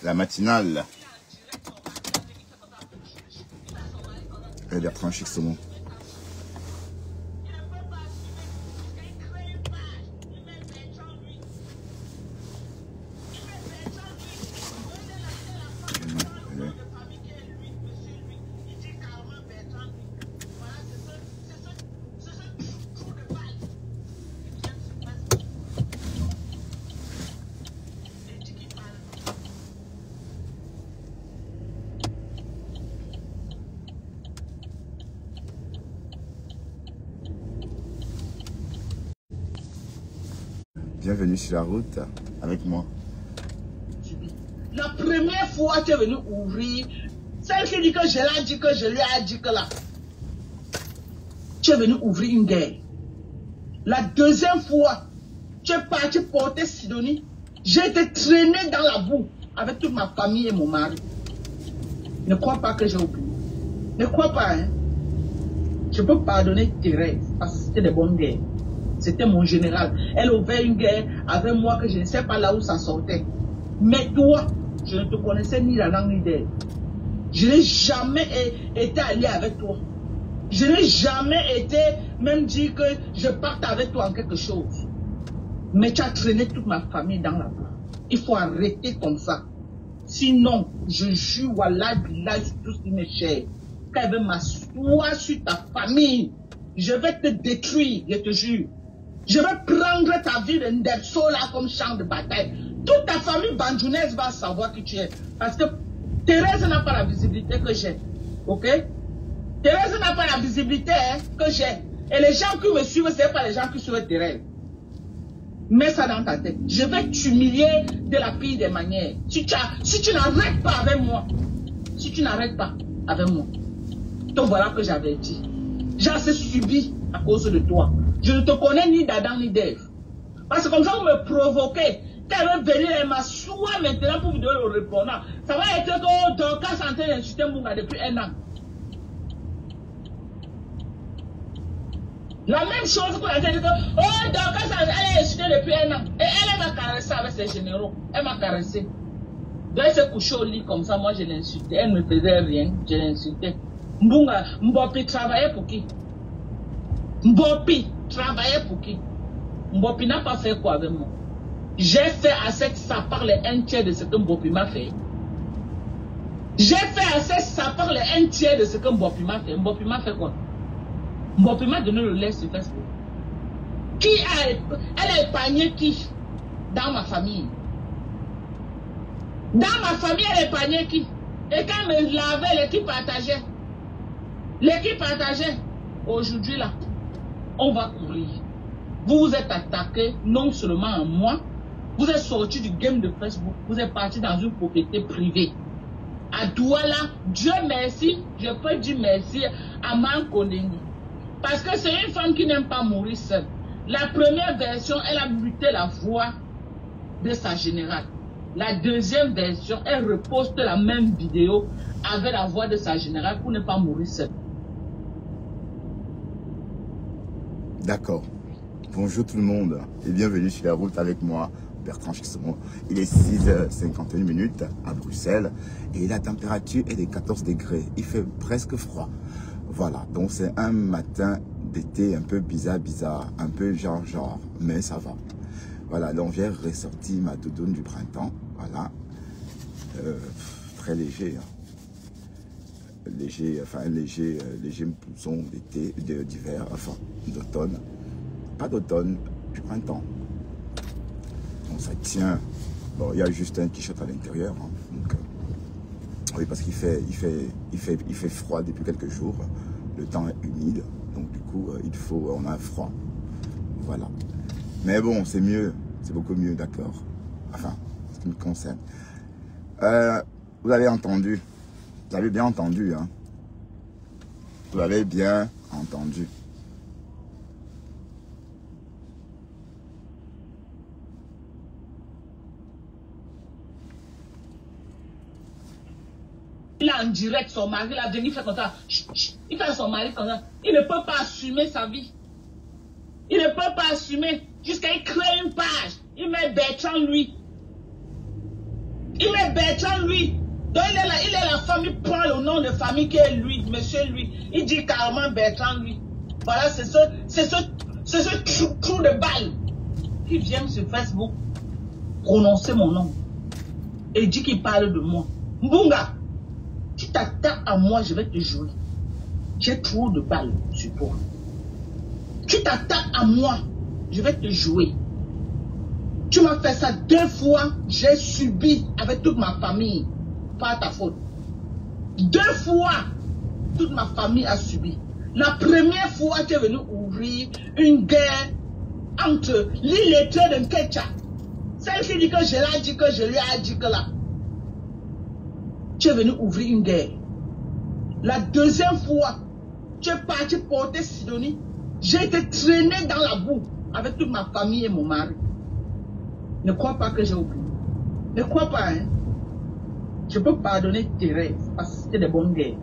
La matinale. Et Bertrand Chixomon. Bienvenue sur la route avec moi. La première fois que tu es venu ouvrir, celle qui dit que je l'ai dit, que je lui ai dit que là, tu es venu ouvrir une guerre. La deuxième fois, tu es parti porter Sidonie. J'ai été traîné dans la boue avec toute ma famille et mon mari. Ne crois pas que j'ai oublié. Ne crois pas, hein. Je peux pardonner Thérèse parce que c'était des bonnes guerres. C'était mon général. Elle ouvrait une guerre avec moi que je ne sais pas là où ça sortait. Mais toi, je ne te connaissais ni la langue ni d'elle. Je n'ai jamais été allié avec toi. Je n'ai jamais été même dit que je parte avec toi en quelque chose. Mais tu as traîné toute ma famille dans la boue. Il faut arrêter comme ça. Sinon, je jure, voilà, tout ce qui m'est cher. Quand elle veut m'asseoir sur ta famille, je vais te détruire, je te jure. Je vais prendre ta vie de Ndepso là comme champ de bataille. Toute ta famille bandjounaise va savoir qui tu es. Parce que Thérèse n'a pas la visibilité que j'ai. Ok? Thérèse n'a pas la visibilité que j'ai. Et les gens qui me suivent, ce n'est pas les gens qui suivent Thérèse. Mets ça dans ta tête. Je vais t'humilier de la pire des manières. Si tu n'arrêtes pas avec moi. Si tu n'arrêtes pas avec moi. Donc voilà que j'avais dit. J'ai assez subi à cause de toi. Je ne te connais ni d'Adam ni d'Ève. Parce que comme ça, vous me provoquez. Quand elle veut venir, elle m'assoit maintenant pour vous donner le répondant. Ça va être que Dorcas est en train d'insulter Mbunga depuis 1 an. La même chose qu'on a dit que oh, Dorcas, elle est insultée depuis 1 an. Et elle m'a caressé avec ses généraux. Elle m'a caressé. Donc elle s'est couchée au lit comme ça. Moi, je l'insultais. Elle ne me faisait rien. Je l'insultais. Mbunga, Mbopi travaillait pour qui? Mbopi travaillait pour qui? Mbopi n'a pas fait quoi avec moi? J'ai fait assez que ça parle un tiers de ce que Mbopi m'a fait. J'ai fait assez que ça parle un tiers de ce que Mbopi m'a fait. Mbopi m'a fait quoi? Mbopi m'a donné le lait sur Facebook. Elle a épargné qui? Dans ma famille. Dans ma famille, elle a épargné qui? Et quand elle me lavait, l'équipe partageait. L'équipe partageait. Aujourd'hui là, on va courir. Vous vous êtes attaqué non seulement à moi, vous êtes sorti du game de Facebook, vous êtes parti dans une propriété privée. À Douala, Dieu merci, je peux dire merci à Mankondengi. Parce que c'est une femme qui n'aime pas mourir seule. La première version, elle a muté la voix de sa générale. La deuxième version, elle reposte la même vidéo avec la voix de sa générale pour ne pas mourir seule. D'accord. Bonjour tout le monde et bienvenue sur la route avec moi, Bertrand Chixomon. Il est 6h51 à Bruxelles et la température est de 14 degrés. Il fait presque froid. Voilà, donc c'est un matin d'été un peu bizarre, un peu genre, mais ça va. Voilà, donc j'ai ressorti ma doudoune du printemps, voilà, très léger, hein. Léger, enfin un léger blouson d'été, d'hiver, enfin d'automne. Pas d'automne, du printemps. Donc ça tient. Bon, il y a juste un t-shirt à l'intérieur. Hein, donc, oui, parce qu'il fait froid depuis quelques jours. Le temps est humide. Donc du coup, on a froid. Voilà. Mais bon, c'est mieux. C'est beaucoup mieux, d'accord. Enfin, ce qui me concerne. Vous avez entendu. Vous avez bien entendu. Hein. Vous avez bien entendu. Il a en direct son mari, il a venu faire comme ça. Il fait à son mari comme ça. Il ne peut pas assumer sa vie. Il ne peut pas assumer. Jusqu'à il crée une page. Il met Bertrand lui. Il met Bertrand, lui. Donc il est la famille, prend le nom de famille qui est lui, monsieur lui. Il dit carrément Bertrand, lui. Voilà, c'est ce trou de balle qui vient sur Facebook prononcer mon nom et dit qu'il parle de moi. Mbunga, tu t'attaques à moi, je vais te jouer. J'ai trop de balles sur toi. Tu t'attaques à moi, je vais te jouer. Tu m'as fait ça 2 fois, j'ai subi avec toute ma famille. Pas ta faute. 2 fois, toute ma famille a subi. La première fois, tu es venu ouvrir une guerre entre l'illettré de Nkecha. Celle qui dit que je l'ai dit, que je lui ai dit que là. Tu es venu ouvrir une guerre. La deuxième fois, tu es parti porter Sidonie. J'ai été traîné dans la boue avec toute ma famille et mon mari. Ne crois pas que j'ai oublié. Ne crois pas, hein. Je peux pardonner Thérèse parce que c'était des bonnes guerres.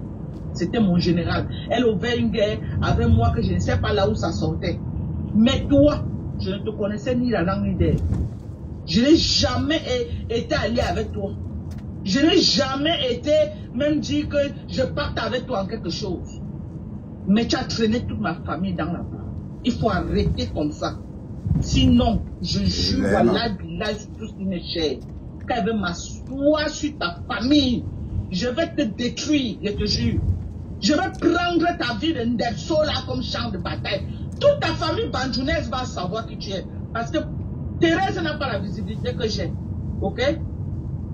C'était mon général. Elle ouvrait une guerre avec moi que je ne sais pas là où ça sortait. Mais toi, je ne te connaissais ni la langue ni d'air. Je n'ai jamais été allié avec toi. Je n'ai jamais été même dit que je parte avec toi en quelque chose. Mais tu as traîné toute ma famille dans la boue. Il faut arrêter comme ça. Sinon, je jure, voilà, là, sur tout ce qui m'est cher. Quand elle veut m'asseoir sur ta famille, je vais te détruire, je te jure. Je vais prendre ta vie de Ndepso là comme champ de bataille. Toute ta famille bandounaise va savoir qui tu es. Parce que Thérèse n'a pas la visibilité que j'ai. Ok?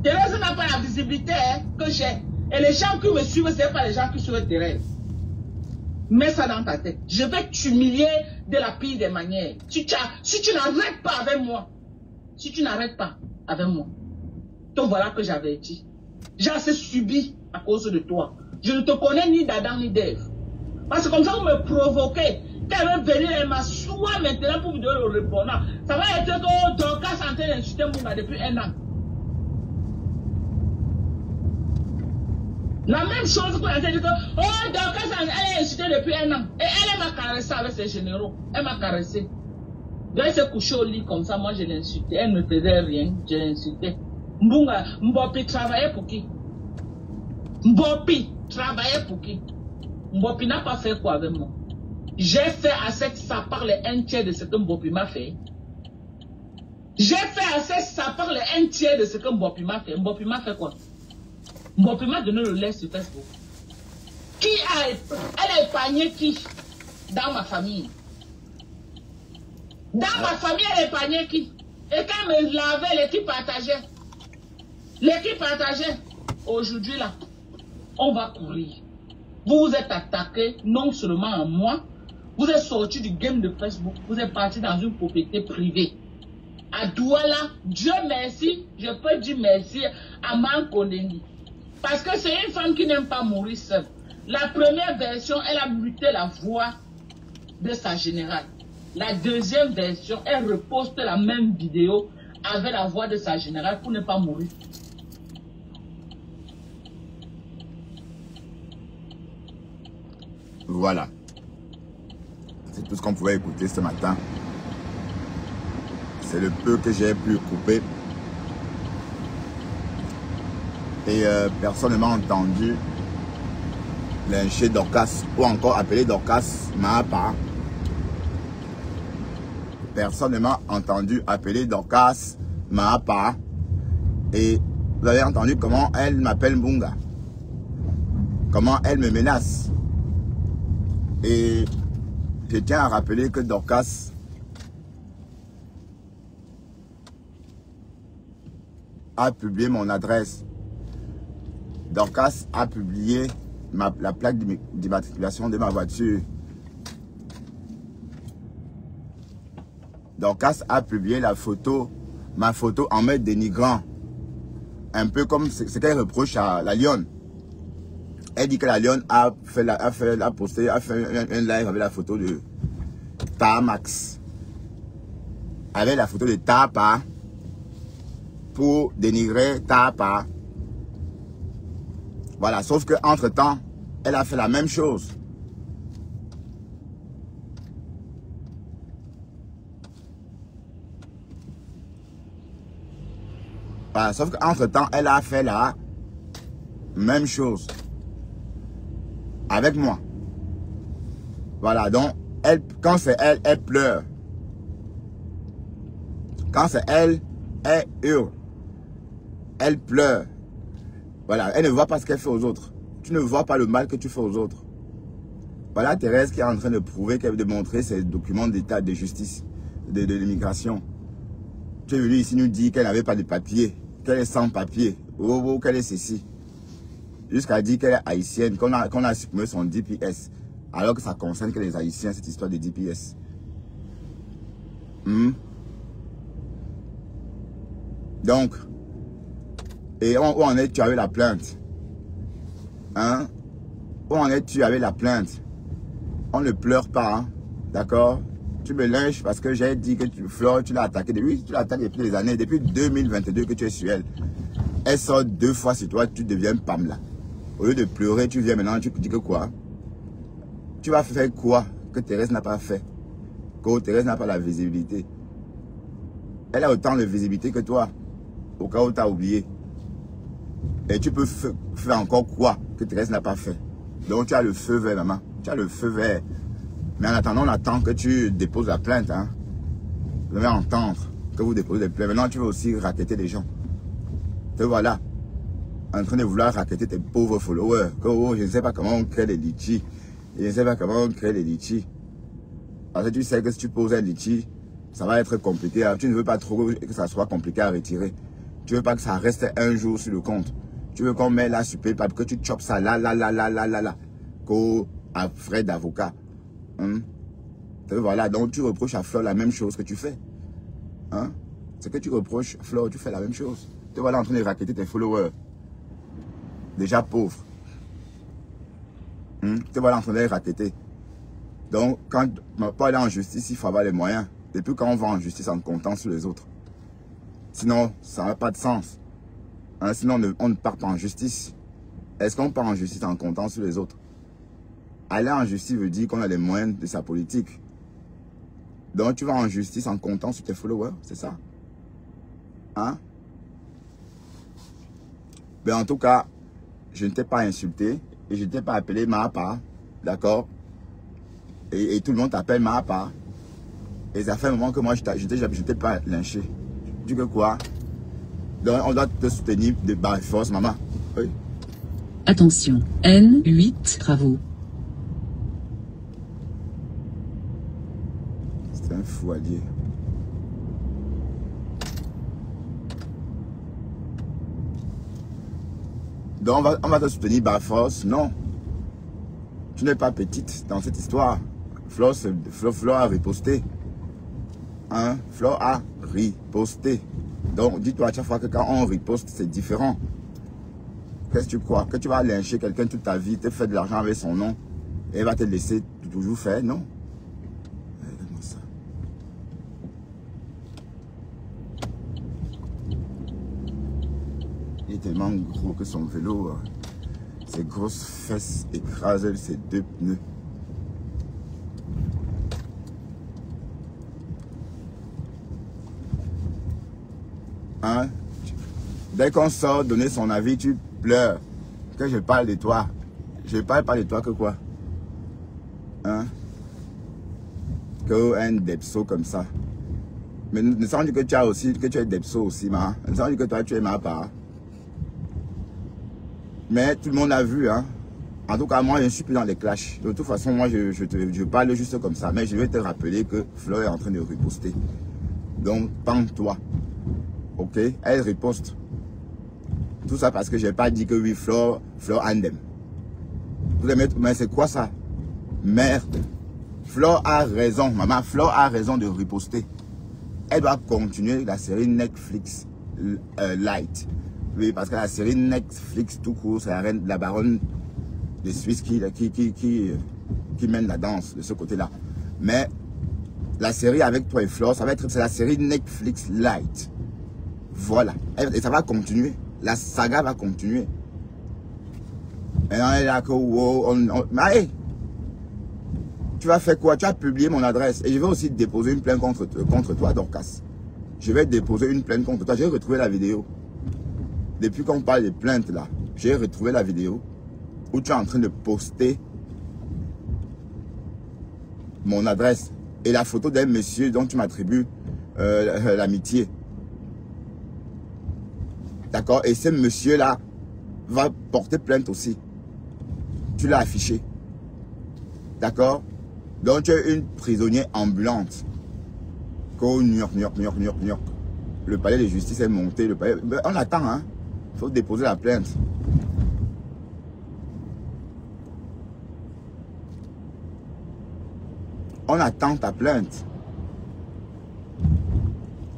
Thérèse n'a pas la visibilité que j'ai. Et les gens qui me suivent, ce n'est pas les gens qui suivent Thérèse. Mets ça dans ta tête. Je vais t'humilier de la pire des manières. Si tu n'arrêtes pas avec moi, si tu n'arrêtes pas avec moi, donc voilà que j'avais dit. J'ai assez subi à cause de toi. Je ne te connais ni d'Adam ni d'Ève. Parce que comme ça, vous me provoquez. Quand elle veut venir, elle m'assoit maintenant pour vous donner le répondant. Ça va être que Dorcas est en train d'insulter Mbunga depuis 1 an. La même chose qu'on a dit que, oh, Dorcas, elle est insultée depuis 1 an. Et elle m'a caressé avec ses généraux. Elle m'a caressé. Donc elle s'est couchée au lit comme ça, moi je l'insultais. Elle ne faisait rien, je l'insultais. Mbunga, Mbopi travaillait pour qui? Mbopi travaillait pour qui? Mbopi n'a pas fait quoi avec moi? J'ai fait assez que ça parle 1/3 de ce que Mbopi m'a fait. J'ai fait assez que ça parle 1/3 de ce que Mbopi m'a fait. Mbopi m'a fait quoi? Mbopi m'a donné le lait sur Facebook. Elle a épargné qui? Dans ma famille. Dans ma famille, elle a épargné qui? Et quand elle me lavait, l'équipe partageait. L'équipe partageait. Aujourd'hui, là, on va courir. Vous vous êtes attaqué non seulement à moi, vous êtes sorti du game de Facebook, vous êtes parti dans une propriété privée. À Douala, Dieu merci, je peux dire merci à Mankondengi. Parce que c'est une femme qui n'aime pas mourir seule. La première version, elle a muté la voix de sa générale. La deuxième version, elle reposte la même vidéo avec la voix de sa générale pour ne pas mourir. Voilà. C'est tout ce qu'on pouvait écouter ce matin. C'est le peu que j'ai pu couper. Et personne ne m'a entendu lyncher Dorcas ou encore appeler Dorcas Mahapa. Personne ne m'a entendu appeler Dorcas Mahapa. Et vous avez entendu comment elle m'appelle Mbunga. Comment elle me menace. Et je tiens à rappeler que Dorcas a publié mon adresse. Dorcas a publié la plaque d'immatriculation de ma voiture. Dorcas a publié ma photo en me dénigrant. Un peu comme ce qu'elle reproche à la Lionne. Elle dit que la Lionne a fait un live avec la photo de Tamax. Avec la photo de Tapa. Pour dénigrer Tapa. Voilà, sauf que entre temps, elle a fait la même chose. pas. Sauf qu'entre-temps, elle a fait la même chose. Avec moi. Voilà, donc, elle, quand c'est elle, elle pleure. Quand c'est elle hurle. Elle pleure. Voilà, elle ne voit pas ce qu'elle fait aux autres. Tu ne vois pas le mal que tu fais aux autres. Voilà Thérèse qui est en train de prouver, de montrer ses documents d'état de justice, de l'immigration. Tu es venu ici nous dire qu'elle n'avait pas de papier, qu'elle est sans papier, ou qu'elle est ceci. Jusqu'à dire qu'elle est haïtienne, qu'on a supprimé son DPS, alors que ça concerne que les haïtiens, cette histoire de DPS. Donc, et où en es-tu avec la plainte? Hein? Où en es-tu avec la plainte? On ne pleure pas, hein? D'accord? Tu me lynches parce que j'ai dit que Flore, tu l'as attaqué. Oui, tu l'as attaqué depuis des années, depuis 2022 que tu es sur elle. Elle sort 2 fois sur toi, tu deviens Pamela. Au lieu de pleurer, tu viens maintenant, tu dis que quoi? Tu vas faire quoi que Thérèse n'a pas fait? Que Thérèse n'a pas la visibilité. Elle a autant de visibilité que toi, au cas où tu as oublié. Et tu peux faire encore quoi que Thérèse n'a pas fait? Donc tu as le feu vert, maman. Tu as le feu vert. Mais en attendant, on attend que tu déposes la plainte. Hein. Vous devez entendre que vous déposez des plaintes. Maintenant, tu veux aussi racketter des gens. Te voilà. En train de vouloir racketter tes pauvres followers. Que oh, je ne sais pas comment on crée des litchis. Je ne sais pas comment on crée des litchis. Parce que tu sais que si tu poses un litchi, ça va être compliqué. Tu ne veux pas trop que ça soit compliqué à retirer. Tu ne veux pas que ça reste un jour sur le compte. Tu veux qu'on met là sur PayPal, que tu chopes ça là. Qu'au frais d'avocat. Voilà, donc tu reproches à Flore la même chose que tu fais. Hein? C'est que tu reproches à Flore, tu fais la même chose. Tu voilà en train de racketter tes followers. Déjà pauvres. Tu voilà en train de les racketter. Donc, quand pour aller en justice, il faut avoir les moyens. Depuis quand on va en justice en comptant sur les autres. Sinon, ça n'a pas de sens. Hein? Sinon, on ne part pas en justice. Est-ce qu'on part en justice en comptant sur les autres? Aller en justice veut dire qu'on a les moyens de sa politique. Donc tu vas en justice en comptant sur tes followers, c'est ça? Hein? Mais en tout cas, je ne t'ai pas insulté et je ne t'ai pas appelé Mahapa, d'accord? Et tout le monde t'appelle Mahapa. Et ça fait un moment que moi je t'ai pas lynché. Tu dis que quoi? Donc on doit te soutenir de barre force, maman. Oui. Attention, N8 travaux. C'est un fou à dire. Donc on va te soutenir par force. Non. Tu n'es pas petite dans cette histoire. Flore a riposté. Hein? Flore a riposté. Donc dis-toi à chaque fois que quand on riposte, c'est différent. Qu'est-ce que tu crois? Que tu vas lyncher quelqu'un toute ta vie, te faire de l'argent avec son nom et elle va te laisser toujours faire? Non. Regarde-moi ça. Il est tellement gros que son vélo, ses grosses fesses écrasent ses 2 pneus. Hein? Dès qu'on sort donner son avis, tu pleures. Que je parle de toi. Je parle pas de toi que quoi? Hein? Que un depso comme ça. Mais ne semble que tu as aussi, que tu es depso aussi, ma. Ne semble que toi tu es ma part. Mais tout le monde a vu, hein. En tout cas, moi, je ne suis plus dans les clashs. De toute façon, moi, je parle juste comme ça. Mais je vais te rappeler que Flore est en train de riposter. Donc, pends-toi. Ok? Elle riposte. Tout ça parce que je n'ai pas dit que oui, Flore andem. Mais c'est quoi ça? Merde. Flore a raison, maman. Flore a raison de riposter. Elle doit continuer la série Netflix Light. Oui, parce que la série Netflix tout court, c'est la baronne de Suisse qui mène la danse de ce côté-là. Mais la série avec toi et Flore, c'est la série Netflix Light. Voilà. Et ça va continuer. La saga va continuer. Maintenant, elle est là que wow, mais hey, tu vas faire quoi? Tu as publié mon adresse. Et je vais aussi déposer une plainte contre toi, Dorcas. Je vais déposer une plainte contre toi. J'ai retrouvé la vidéo. depuis qu'on parle des plaintes là, j'ai retrouvé la vidéo où tu es en train de poster mon adresse et la photo d'un monsieur dont tu m'attribues l'amitié. D'accord? Et ce monsieur-là va porter plainte aussi. Tu l'as affiché. D'accord? Donc tu es une prisonnière ambulante. Le palais de justice est monté. Le palais... On attend, hein? Il faut déposer la plainte. On attend ta plainte.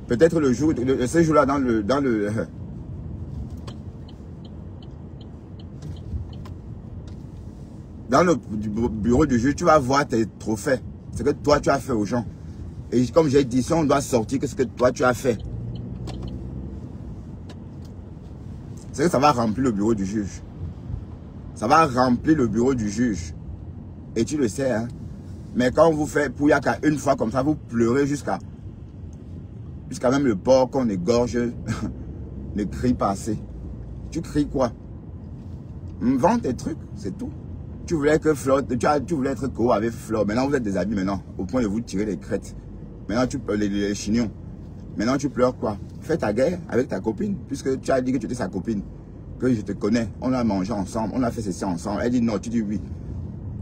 Peut-être le jour, ce jour-là, dans le bureau du juge, tu vas voir tes trophées. Ce que toi, tu as fait aux gens. Et comme j'ai dit, si on doit sortir, qu'est-ce que toi, tu as fait? C'est que ça va remplir le bureau du juge. Ça va remplir le bureau du juge. Et tu le sais, hein. Mais quand vous faites Pouyaka une fois comme ça, vous pleurez jusqu'à même le porc qu'on égorge ne crie pas assez. Tu cries quoi? Vends tes trucs, c'est tout. Tu voulais que Flore, tu voulais être co avec Flore. Maintenant vous êtes des amis maintenant, au point de vous tirer les crêtes. Maintenant tu pleures les chignons. Maintenant tu pleures quoi? Fais ta guerre avec ta copine, puisque tu as dit que tu étais sa copine, que je te connais, on a mangé ensemble, on a fait ceci ensemble. Elle dit non, tu dis oui.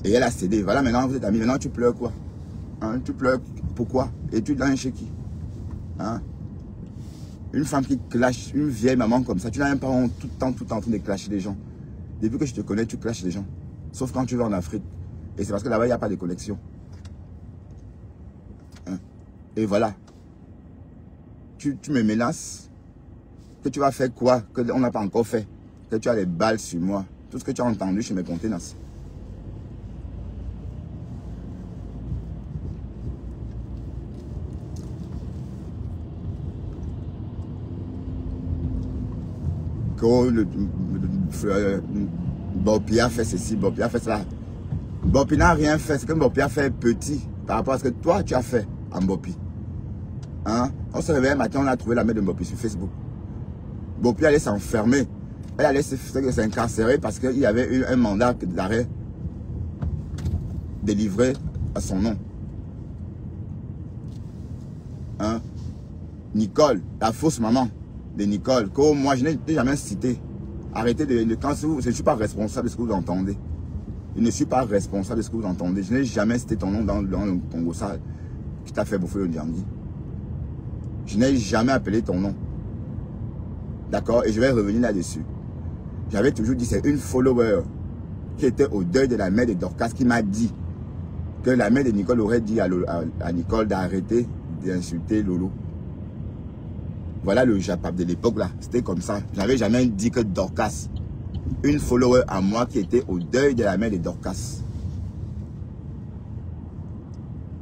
Et elle a cédé. Voilà, maintenant vous êtes amis. Maintenant tu pleures quoi? Hein? Tu pleures pourquoi? Et tu donnes chez qui? Hein? Une femme qui clash, une vieille maman comme ça, tu n'as même pas honte tout le temps en train de clasher les gens. Depuis que je te connais, tu clashes les gens. Sauf quand tu vas en Afrique. Et c'est parce que là-bas, il n'y a pas de connexion. Hein? Et voilà. Tu me menaces. Que tu vas faire quoi? Que on n'a pas encore fait. Que tu as les balles sur moi. Tout ce que tu as entendu chez mes conteneurs. Bopi a fait ceci, Bopi a fait cela. Bopi n'a rien fait, c'est que Bopi a fait petit par rapport à ce que toi tu as fait en Bopi. Hein? On se réveille un matin, on a trouvé la mère de Bopi sur Facebook. Bopi allait s'enfermer. Elle allait s'incarcérer parce qu'il y avait eu un mandat d'arrêt délivré à son nom. Hein? Nicole, la fausse maman de Nicole, que moi je n'ai jamais cité. Arrêtez de quand je ne suis pas responsable de ce que vous entendez. Je ne suis pas responsable de ce que vous entendez. Je n'ai jamais cité ton nom dans le Congo sale qui t'a fait bouffer le dernier. Je n'ai jamais appelé ton nom. D'accord? Et je vais revenir là-dessus. J'avais toujours dit, c'est une follower qui était au deuil de la mère de Dorcas qui m'a dit que la mère de Nicole aurait dit à Nicole d'arrêter d'insulter Lolo. Voilà le Japap de l'époque là, c'était comme ça. Je n'avais jamais dit que Dorcas, une follower à moi qui était au deuil de la mère de Dorcas.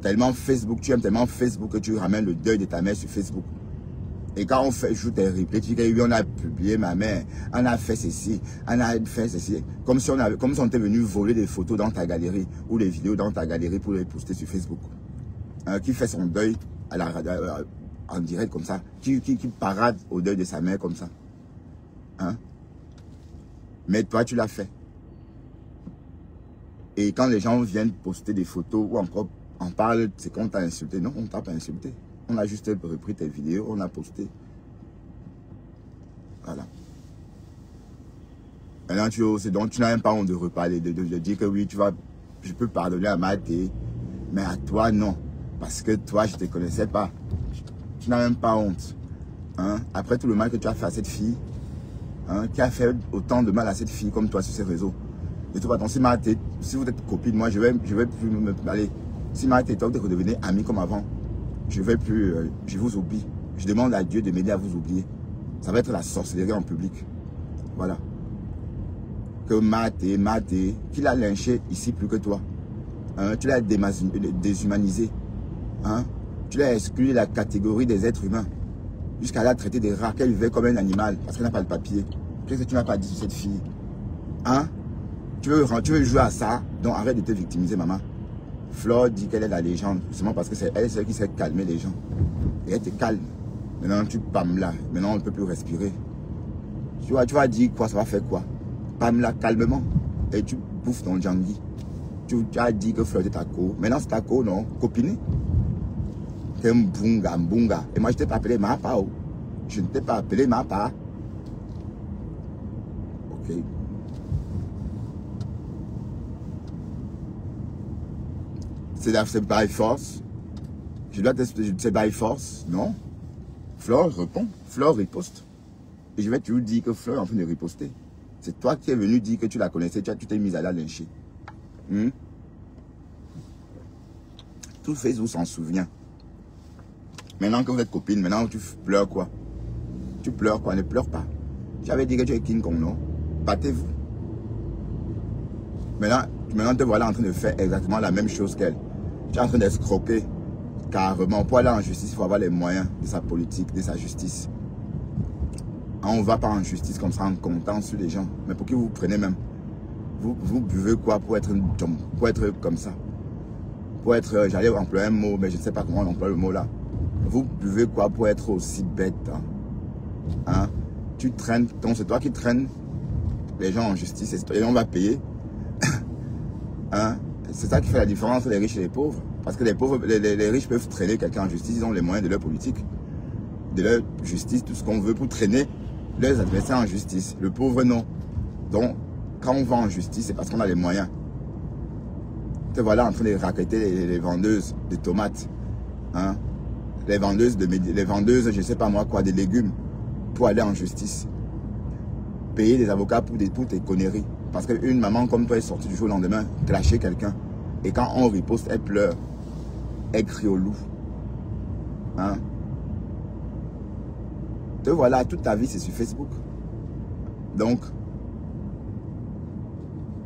Tellement Facebook, tu aimes tellement Facebook que tu ramènes le deuil de ta mère sur Facebook. Et quand on fait, joue tes replays, tu dis oui, on a publié ma mère, on a fait ceci, on a fait ceci. Comme si on était venu voler des photos dans ta galerie ou des vidéos dans ta galerie pour les poster sur Facebook. Qui fait son deuil à la en direct comme ça, qui parade au deuil de sa mère comme ça. Hein? Mais toi, tu l'as fait. Et quand les gens viennent poster des photos ou encore en parlent, c'est qu'on t'a insulté. Non, on ne t'a pas insulté. On a juste repris tes vidéos, on a posté. Voilà. Maintenant, tu n'as même pas honte de reparler, de dire que oui, je peux pardonner à Maté, mais à toi, non. Parce que toi, je ne te connaissais pas. Tu n'as même pas honte. Hein? Après tout le mal que tu as fait à cette fille, hein, qui a fait autant de mal à cette fille comme toi sur ces réseaux. De toute façon, si vous êtes copine, moi, je vais plus me parler. Si Maté et toi, vous redevenez amis comme avant, je vous oublie. Je demande à Dieu de m'aider à vous oublier. Ça va être la sorcellerie en public. Voilà. Que Maté, qui l'a lynché ici plus que toi. Hein? Tu l'as déshumanisé. Hein? Tu l'as exclu de la catégorie des êtres humains. Jusqu'à la traiter des rats, qu'elle vivait comme un animal. Parce qu'elle n'a pas de papier. Qu'est-ce que tu n'as pas dit sur cette fille? Hein? Tu veux jouer à ça? Donc arrête de te victimiser, maman. Flore dit qu'elle est la légende. Seulement parce que c'est elle celle qui sait calmer les gens. Et elle te calme. Maintenant tu pâmes là. Maintenant on ne peut plus respirer. Tu vas dire quoi, ça va faire quoi? Pamela, calmement. Et tu bouffes ton djangui. Tu as dit que Fleur était ta co. Maintenant, c'est ta co, non? Copine. T'es un mbunga. Et moi, je t'ai pas appelé ma pa. Je ne t'ai pas appelé ma pa. Ok. C'est by force. Je dois t'expliquer, c'est by force, non? Fleur répond, Fleur riposte. Et je vais toujours dire que Fleur est en train de riposter. C'est toi qui es venu dire que tu la connaissais, tu t'es mise à la lyncher. Tout Facebook s'en souvient. Maintenant que vous êtes copine, maintenant tu pleures quoi? Tu pleures quoi? Ne pleure pas. J'avais dit que tu es King Kong, non? Battez-vous. Maintenant te voilà en train de faire exactement la même chose qu'elle. Tu es en train d'escroquer carrément. Pour aller en justice, il faut avoir les moyens de sa politique, de sa justice. On ne va pas en justice comme ça en comptant sur les gens. Mais pour qui vous prenez même? Vous buvez quoi pour être comme ça? Pour être, j'allais employer un mot, mais je ne sais pas comment on emploie le mot là. Vous buvez quoi pour être aussi bête? Hein? Tu traînes, donc c'est toi qui traînes les gens en justice et on va payer. Hein? C'est ça qui fait la différence entre les riches et les pauvres. Parce que les pauvres, les riches peuvent traîner quelqu'un en justice, ils ont les moyens de leur politique, de leur justice, tout ce qu'on veut pour traîner leurs adversaires en justice. Le pauvre, non. Donc, quand on va en justice, c'est parce qu'on a les moyens. Te voilà en train de racketter les vendeuses de tomates. Hein? Les vendeuses, je ne sais pas moi quoi, des légumes, pour aller en justice. Payer des avocats pour tes conneries. Parce qu'une maman comme toi est sortie du jour au lendemain, clasher quelqu'un. Et quand on riposte, elle pleure. Elle crie au loup. Hein? Te voilà, toute ta vie, c'est sur Facebook. Donc,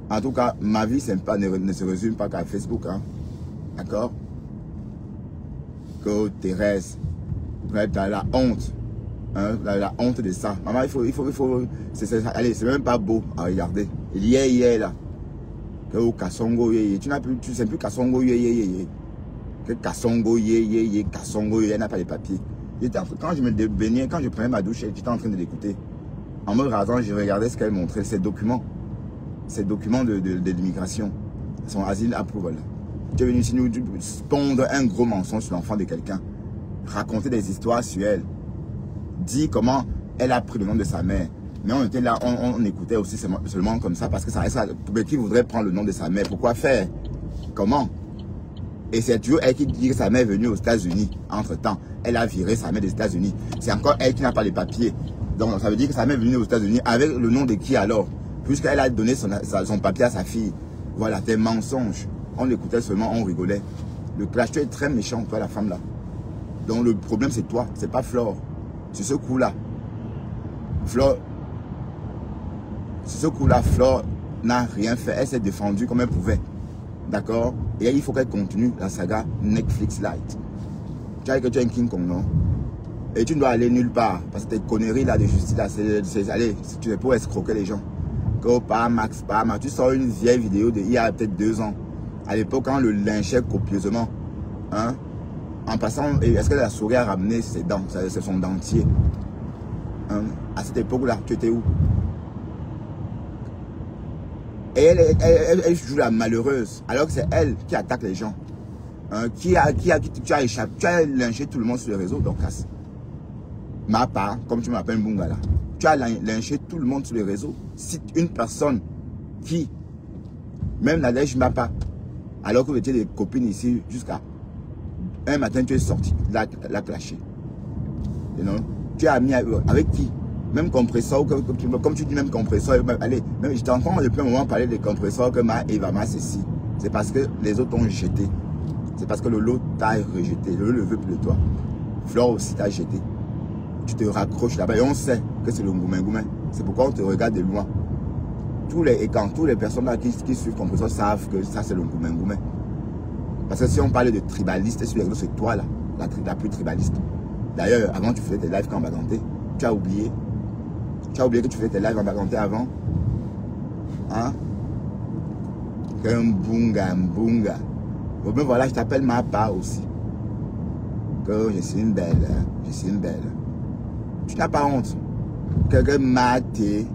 en tout cas, ma vie ne se résume pas qu'à Facebook. Hein? D'accord? Que Thérèse, tu as la honte. Hein? La honte de ça. Maman, il faut allez, c'est même pas beau à regarder. Il y est là. Que au Kassongo, tu sais plus Kassongo, que Kassongo, Kassongo, n'a pas les papiers. Quand je me baignais, quand je prenais ma douche, j'étais en train de l'écouter. En me rasant, je regardais ce qu'elle montrait, ces documents de l'immigration, son asile approval. Tu es venu ici nous pondre un gros mensonge sur l'enfant de quelqu'un, raconter des histoires sur elle, dire comment elle a pris le nom de sa mère. Mais on était là, on écoutait aussi seulement comme ça, parce que ça qui voudrait prendre le nom de sa mère. Pourquoi faire? Comment? Et c'est toujours elle qui dit que sa mère est venue aux États-Unis. Entre-temps, elle a viré sa mère des États-Unis. C'est encore elle qui n'a pas les papiers. Donc ça veut dire que sa mère est venue aux États-Unis avec le nom de qui alors? Puisqu'elle a donné son papier à sa fille. Voilà, tes mensonges. On écoutait seulement, on rigolait. Le clash, tu es très méchant, toi, la femme là. Donc le problème, c'est toi, c'est pas Flore. C'est ce coup-là. Flore n'a rien fait. Elle s'est défendue comme elle pouvait. D'accord? Et il faut qu'elle continue la saga Netflix Light. Tu as dit que tu es un King Kong, non? Et tu ne dois aller nulle part. Parce que tes conneries là de justice, là, c'est pour escroquer les gens. Max, tu sors une vieille vidéo il y a peut-être 2 ans. À l'époque, quand on le lynchait copieusement. Hein? En passant, est-ce que la souris a ramené ses dents? C'est son dentier. Hein? À cette époque-là, tu étais où? Et elle joue la malheureuse. Alors que c'est elle qui attaque les gens. Hein? Tu as échappé. Tu as lynché tout le monde sur les réseaux, donc casse. Ma part, comme tu m'appelles Mbungala. Tu as lynché tout le monde sur les réseaux. Si une personne qui, même Nadège Mapa, alors que vous étiez des copines ici, jusqu'à un matin, tu es sorti, la clashé. Tu as mis avec qui? Même compresseur, comme tu dis, même compresseur. Allez, même je t'entends depuis un moment parler des compresseurs que Eva m'a ceci. C'est parce que les autres t'ont jeté. C'est parce que le lot t'a rejeté. Le lot ne veut plus de toi. Flore aussi t'a jeté. Tu te raccroches là-bas et on sait que c'est le Ngoumengoumen. C'est pourquoi on te regarde de loin. Tous les personnes là qui suivent compresseur savent que ça c'est le Ngoumengoumen. Parce que si on parlait de tribaliste sur les réseaux, c'est toi là, la plus tribaliste. D'ailleurs, avant tu faisais tes lives quand Baganté, tu as oublié. Tu as oublié que tu faisais tes lives en Baganté avant. Hein? Mbunga. Bon, ben voilà, je t'appelle ma part aussi. Que je suis une belle. Tu n'as pas honte. quelqu'un maté.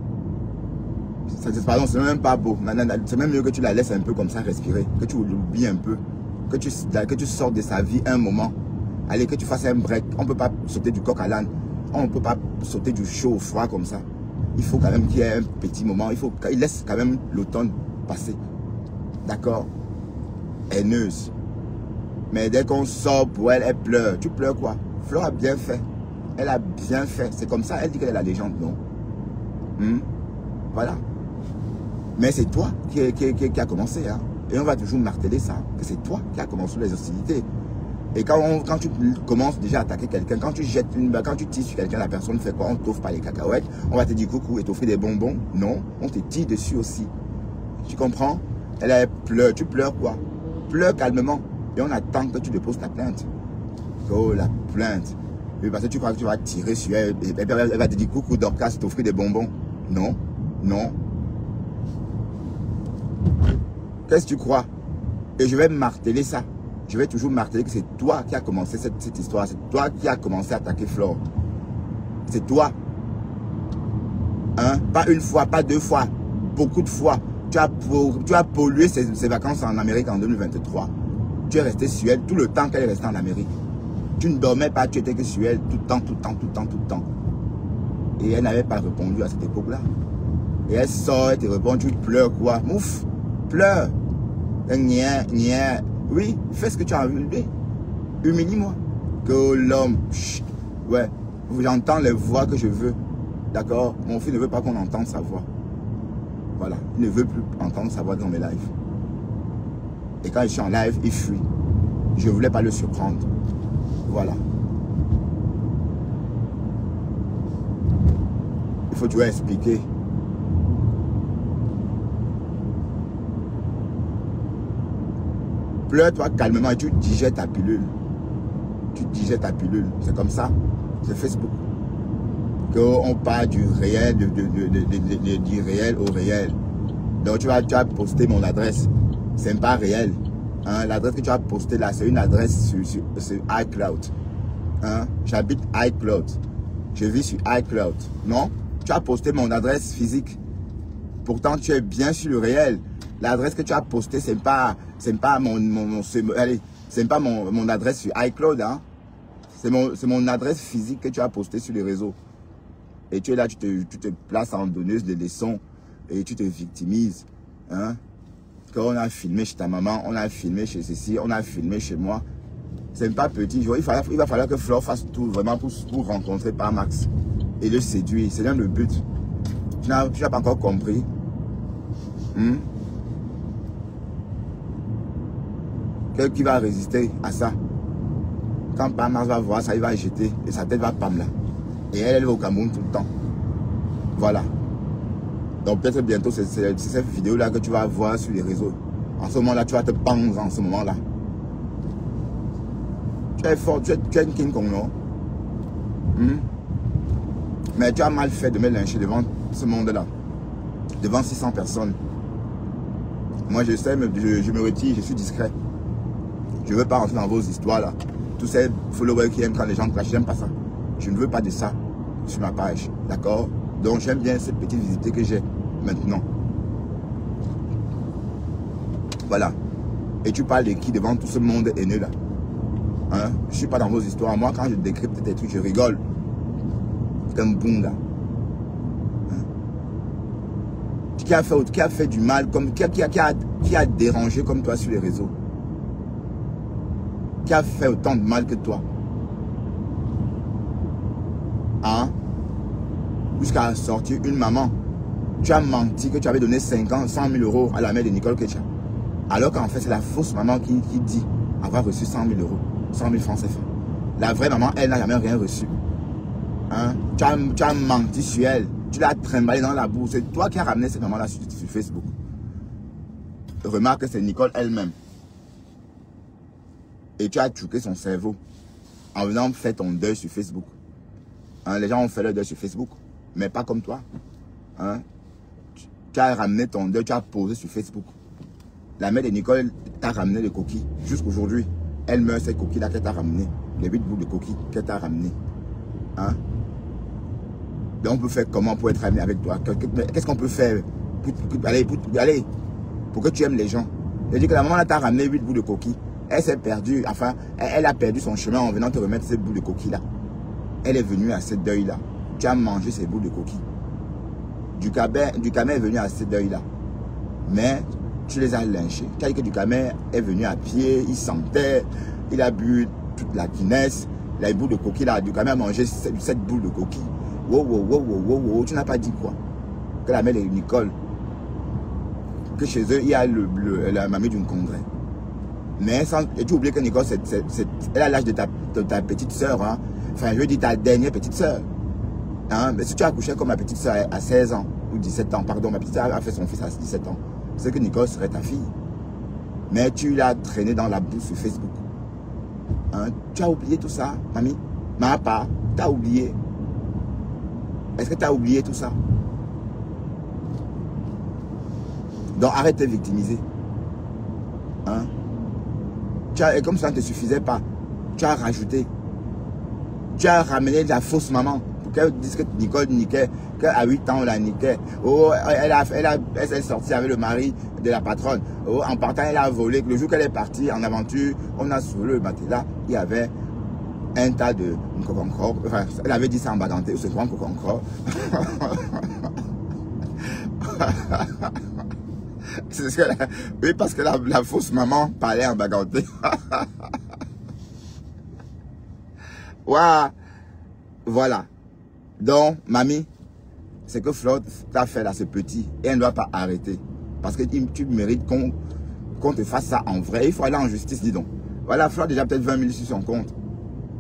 Pardon, c'est même pas beau. C'est même mieux que tu la laisses un peu comme ça respirer, que tu l'oublies un peu, que tu sortes de sa vie un moment. Allez, que tu fasses un break. On ne peut pas sauter du coq à l'âne. On ne peut pas sauter du chaud au froid comme ça. Il faut quand même qu'il y ait un petit moment. Il laisse quand même l'automne passer. D'accord? Haineuse. Mais dès qu'on sort pour elle, elle pleure. Tu pleures quoi? Flore a bien fait. Elle a bien fait. C'est comme ça. Elle dit qu'elle est la légende, non? Voilà. Mais c'est toi qui a commencé. Hein? Et on va toujours marteler ça. Que c'est toi qui a commencé les hostilités. Et quand tu commences déjà à attaquer quelqu'un, quand tu jettes quand tu tires sur quelqu'un, la personne fait quoi? On t'offre pas les cacahuètes. On va te dire coucou et t'offrir des bonbons. Non, on te tire dessus aussi. Tu comprends? Elle pleure. Tu pleures quoi? Pleure calmement. Et on attend que tu déposes ta plainte. Oh, la plainte. Et parce que tu crois que tu vas tirer sur elle. Elle va te dire coucou Dorcas, t'offrir des bonbons. Non, non. Qu'est-ce que tu crois? Et je vais marteler ça. Je vais toujours marteler que c'est toi qui as commencé cette histoire. C'est toi qui as commencé à attaquer Flore. C'est toi. Hein? Pas une fois, pas deux fois. Beaucoup de fois. Tu as pollué ses vacances en Amérique en 2023. Tu es resté sur elle tout le temps qu'elle est restée en Amérique. Tu ne dormais pas, tu étais que sur elle tout le temps, tout le temps, tout le temps, tout le temps. Et elle n'avait pas répondu à cette époque-là. Et elle sort, elle te répond, tu pleures quoi? Mouf, pleure. Oui, fais ce que tu as envie. Humilie-moi. Que l'homme, ouais, j'entends les voix que je veux. D'accord? Mon fils ne veut pas qu'on entende sa voix. Voilà, il ne veut plus entendre sa voix dans mes lives. Et quand je suis en live, il fuit. Je ne voulais pas le surprendre. Voilà. Il faut toujours expliquer. Pleure-toi calmement et tu digères ta pilule. Tu digères ta pilule. C'est comme ça. C'est Facebook. Qu'on part du réel, du réel au réel. Donc tu as posté mon adresse. C'est pas réel. Hein? L'adresse que tu as postée là, c'est une adresse sur iCloud. Hein? J'habite iCloud. Je vis sur iCloud. Non? Tu as posté mon adresse physique. Pourtant, tu es bien sur le réel. L'adresse que tu as postée, c'est pas mon adresse sur iCloud. Hein? C'est mon adresse physique que tu as postée sur les réseaux. Et tu es là, tu te places en donneuse de leçons et tu te victimises. Hein? Quand on a filmé chez ta maman, on a filmé chez ceci, on a filmé chez moi. C'est pas petit. Il va falloir que Flore fasse tout vraiment pour rencontrer par Max et le séduire. C'est même le but. Tu n'as pas encore compris. Qui va résister à ça? Quand Max va voir ça, il va jeter et sa tête va pam là. Et elle est au Cameroun tout le temps. Voilà. Donc peut-être bientôt, c'est cette vidéo-là que tu vas voir sur les réseaux. En ce moment-là, tu vas te pendre en ce moment-là. Tu es fort, tu es une King Kong, non? Mais tu as mal fait de me lyncher devant ce monde-là. Devant 600 personnes. Moi, je sais, je me retire, je suis discret. Je ne veux pas rentrer dans vos histoires-là. Tous ces followers qui aiment quand les gens clashent, j'aime pas ça. Je ne veux pas de ça sur ma page. D'accord? Donc j'aime bien cette petite visibilité que j'ai maintenant. Voilà. Et tu parles de qui devant tout ce monde haineux là? Hein? Je ne suis pas dans vos histoires. Moi, quand je décrypte tes trucs, je rigole. C'est un bunga. Hein? Qui a fait du mal, qui a dérangé comme toi sur les réseaux? Qui a fait autant de mal que toi? Hein? Jusqu'à sortir une maman. Tu as menti que tu avais donné 100 000 euros à la mère de Nicole Ketcha. Alors qu'en fait, c'est la fausse maman qui dit avoir reçu 100 000 euros. 100 000 francs CFA. La vraie maman, elle n'a jamais rien reçu. Hein? Tu as menti sur elle. Tu l'as trimballée dans la bourse. C'est toi qui as ramené cette maman-là sur Facebook. Remarque que c'est Nicole elle-même. Et tu as truqué son cerveau en venant faire ton deuil sur Facebook. Hein, les gens ont fait leur deuil sur Facebook, mais pas comme toi. Hein? Tu as ramené ton deuil, tu as posé sur Facebook. La mère de Nicole t'a ramené les coquilles jusqu'aujourd'hui. Elle meurt, ces coquilles-là qu'elle t'a ramené. Les 8 bouts de coquilles qu'elle t'a ramené. Hein? Donc on peut faire comment pour être ami avec toi? Qu'est-ce qu'on peut faire pour que tu aimes les gens? Je dis que la maman t'a ramené 8 bouts de coquille. Elle s'est perdue, enfin, elle a perdu son chemin en venant te remettre ces bouts de coquille là. Elle est venue à ce deuil là. Tu as mangé ces bouts de coquille. Du camé est venu à ce deuil là. Mais tu les as lynchés. Tu as dit que du camé est venu à pied, il sentait, il a bu toute la Guinness, les bouts de coquille là. Du camé a mangé 7 boules de coquille. Wow, tu n'as pas dit quoi? Que la mère de Nicole, que chez eux, il y a la mamie d'une congrès. Mais tu oublies que Nicole, elle a l'âge de ta petite soeur. Hein? Enfin, je veux dire ta dernière petite soeur. Hein? Mais si tu as accouché comme ma petite soeur à 16 ans, ou 17 ans, pardon, ma petite soeur a fait son fils à 17 ans, c'est que Nicole serait ta fille. Mais tu l'as traîné dans la boue sur Facebook. Hein? Tu as oublié tout ça, mamie? Ma part, tu as oublié. Est-ce que tu as oublié tout ça? Donc arrête de te victimiser. Hein? Et comme ça ne te suffisait pas, tu as rajouté. Tu as ramené de la fausse maman pour qu'elle dise que Nicole niquait, qu'à 8 ans on la niquait. Oh, elle s'est sortie avec le mari de la patronne. Oh, en partant, elle a volé. Le jour qu'elle est partie en aventure, on a soulevé le matelas. Il y avait un tas de coco-encore. Enfin, elle avait dit ça en baganté, ou c'est quoi un coco-encore? Oui, parce que la fausse maman parlait en baganté. Wow. Voilà. Donc, mamie, c'est que Flo t'a fait là, ce petit, et elle ne doit pas arrêter. Parce que tu mérites qu'on te fasse ça en vrai. Il faut aller en justice, dis donc. Voilà, Flo a déjà peut-être 20 000 sur son compte.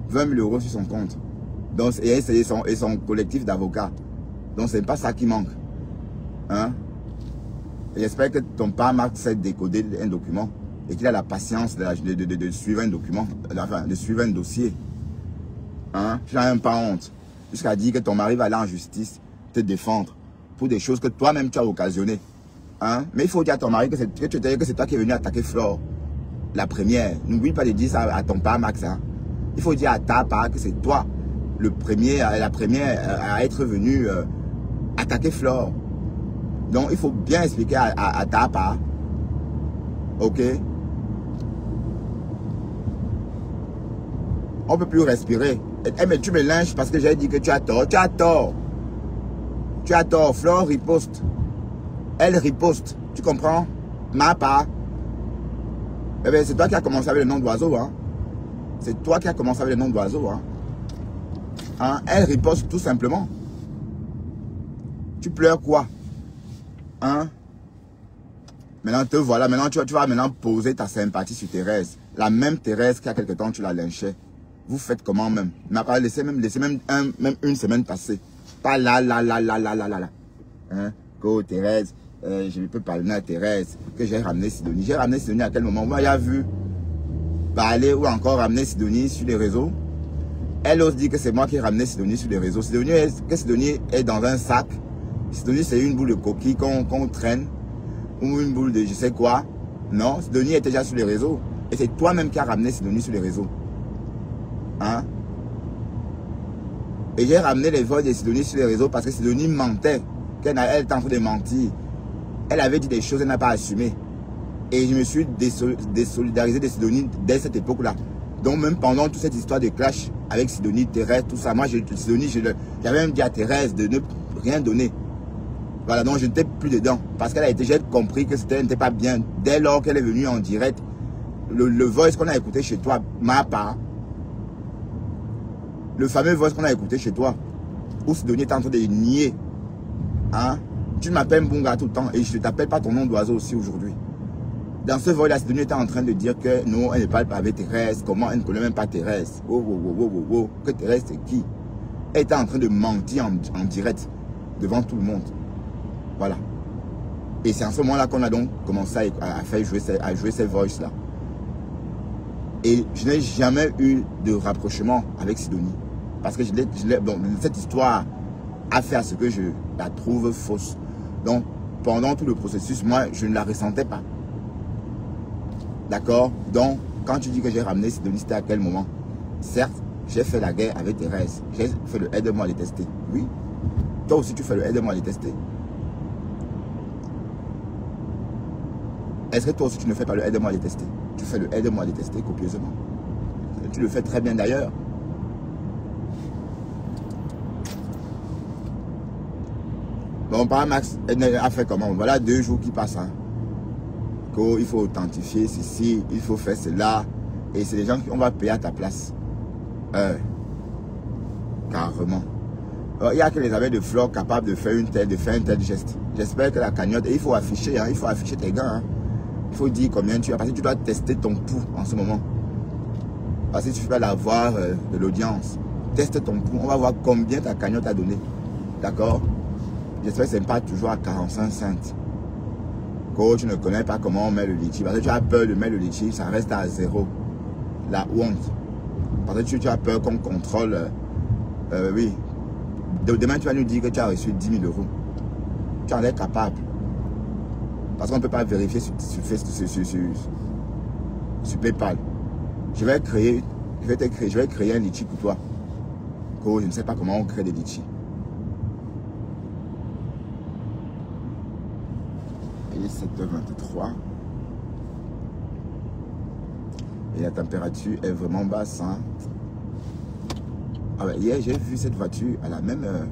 20 000 euros sur son compte. Donc, et son collectif d'avocats. Donc, c'est pas ça qui manque. Hein? J'espère que ton père Marc sait décoder un document et qu'il a la patience de suivre un document, enfin, de suivre un dossier. Hein? Tu n'as même pas honte. Jusqu'à dire que ton mari va aller en justice te défendre pour des choses que toi-même tu as occasionnées. Hein? Mais il faut dire à ton mari que c'est toi qui es venu attaquer Flore, la première. N'oublie pas de dire ça à ton père Max. Hein? Il faut dire à ta part que c'est toi la première à être venu attaquer Flore. Donc, il faut bien expliquer à ta part. Ok? On ne peut plus respirer. Mais tu me lynches parce que j'ai dit que tu as tort. Tu as tort. Tu as tort. Flore riposte. Elle riposte. Tu comprends? Ma part. Eh bien, c'est toi qui as commencé avec le nom d'oiseau. Hein? C'est toi qui as commencé avec le nom d'oiseau. Hein? Hein? Elle riposte tout simplement. Tu pleures quoi? Hein? Maintenant te voilà, maintenant tu vas maintenant poser ta sympathie sur Thérèse. La même Thérèse qui a quelque temps tu la lynchais. Vous faites comment même? Il m'a pas laissé même une semaine passer. Pas là. Hein? Que Thérèse, je ne peux pas parler à Thérèse, que j'ai ramené Sidonie. J'ai ramené Sidonie à quel moment? Moi, il a vu parler ou encore ramener Sidonie sur les réseaux. Elle ose dire que c'est moi qui ai ramené Sidonie sur les réseaux. Sidonie est dans un sac. Sidonie, c'est une boule de coquille qu'on traîne. Ou une boule de je sais quoi. Non, Sidonie était déjà sur les réseaux. Et c'est toi-même qui as ramené Sidonie sur les réseaux. Hein? Et j'ai ramené les voix de Sidonie sur les réseaux parce que Sidonie mentait. Elle était en train de mentir. Elle avait dit des choses, elle n'a pas assumé. Et je me suis désolidarisé de Sidonie dès cette époque-là. Donc même pendant toute cette histoire de clash avec Sidonie, Thérèse, tout ça, moi, Sidonie, j'avais même dit à Thérèse de ne rien donner. Voilà, donc je n'étais plus dedans. Parce j'ai compris que elle n'était pas bien. Dès lors qu'elle est venue en direct, le voice qu'on a écouté chez toi, ma part, le fameux voice qu'on a écouté chez toi, où Sidonie était en train de nier. Hein? Tu m'appelles Mbunga tout le temps et je ne t'appelle pas ton nom d'oiseau aussi aujourd'hui. Dans ce voice-là, Sidonie était en train de dire que non, elle ne parle pas avec Thérèse. Comment elle ne connaît même pas Thérèse? Que Thérèse c'est qui? Elle était en train de mentir en direct devant tout le monde. Voilà. Et c'est en ce moment-là qu'on a donc commencé à jouer ces voices-là. Et je n'ai jamais eu de rapprochement avec Sidonie. Parce que cette histoire a fait à ce que je la trouve fausse. Donc, pendant tout le processus, moi, je ne la ressentais pas. D'accord? Donc, quand tu dis que j'ai ramené Sidonie, c'était à quel moment? Certes, j'ai fait la guerre avec Thérèse. J'ai fait le aide-moi à détester. Oui, Toi aussi, tu fais le aide-moi à détester. Est-ce que toi aussi, tu ne fais pas le aide-moi à détester? Tu fais le aide-moi à détester copieusement. Tu le fais très bien d'ailleurs. Bon, par Max a fait comment? Voilà 2 jours qui passent. Hein. Il faut authentifier ceci, il faut faire cela. Et c'est les gens qu'on va payer à ta place. Carrément. Il y a que les abeilles de fleurs capables de faire un tel geste. J'espère que la cagnotte, et il faut afficher, hein, il faut afficher tes gars. Hein. Il faut dire combien tu as, parce que tu dois tester ton pouls en ce moment. Parce que tu vas l'avoir de l'audience. Teste ton pouls, on va voir combien ta cagnotte a donné. D'accord? J'espère que ce n'est pas toujours à 45 cents. Quand tu ne connais pas comment on met le litchi, parce que tu as peur de mettre le litchi, ça reste à 0. La honte. Parce que tu as peur qu'on contrôle. Oui. Demain, tu vas nous dire que tu as reçu 10 000 €. Tu en es capable. Parce qu'on ne peut pas vérifier sur PayPal. Je vais créer un litchi pour toi. Je ne sais pas comment on crée des litchis. Il est 7h23. Et la température est vraiment basse. Hein? Ah ouais, hier, j'ai vu cette voiture à la même heure.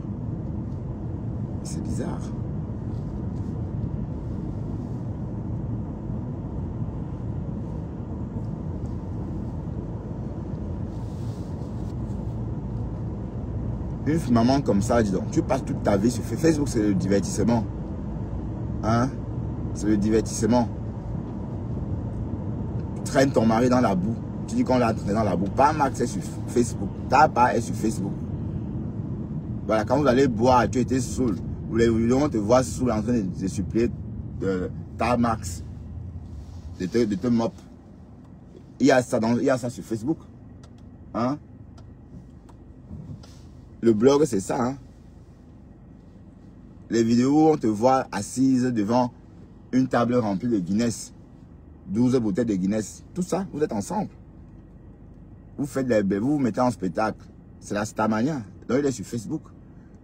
C'est bizarre. Une maman comme ça, dis donc, tu passes toute ta vie sur Facebook, c'est le divertissement. Hein? C'est le divertissement. Tu traînes ton mari dans la boue. Tu dis qu'on l'a traîné dans la boue. Pas Max, c'est sur Facebook. Ta part est sur Facebook. Voilà, quand vous allez boire, tu étais saoul. On te voit saoul en train de supplier ta Max. De te mop. Il y a ça sur Facebook. Hein? Le blog, c'est ça. Hein? Les vidéos, on te voit assise devant une table remplie de Guinness. 12 bouteilles de Guinness. Tout ça, vous êtes ensemble. Vous faites vous vous mettez en spectacle. C'est la Starmania. Donc, il est sur Facebook.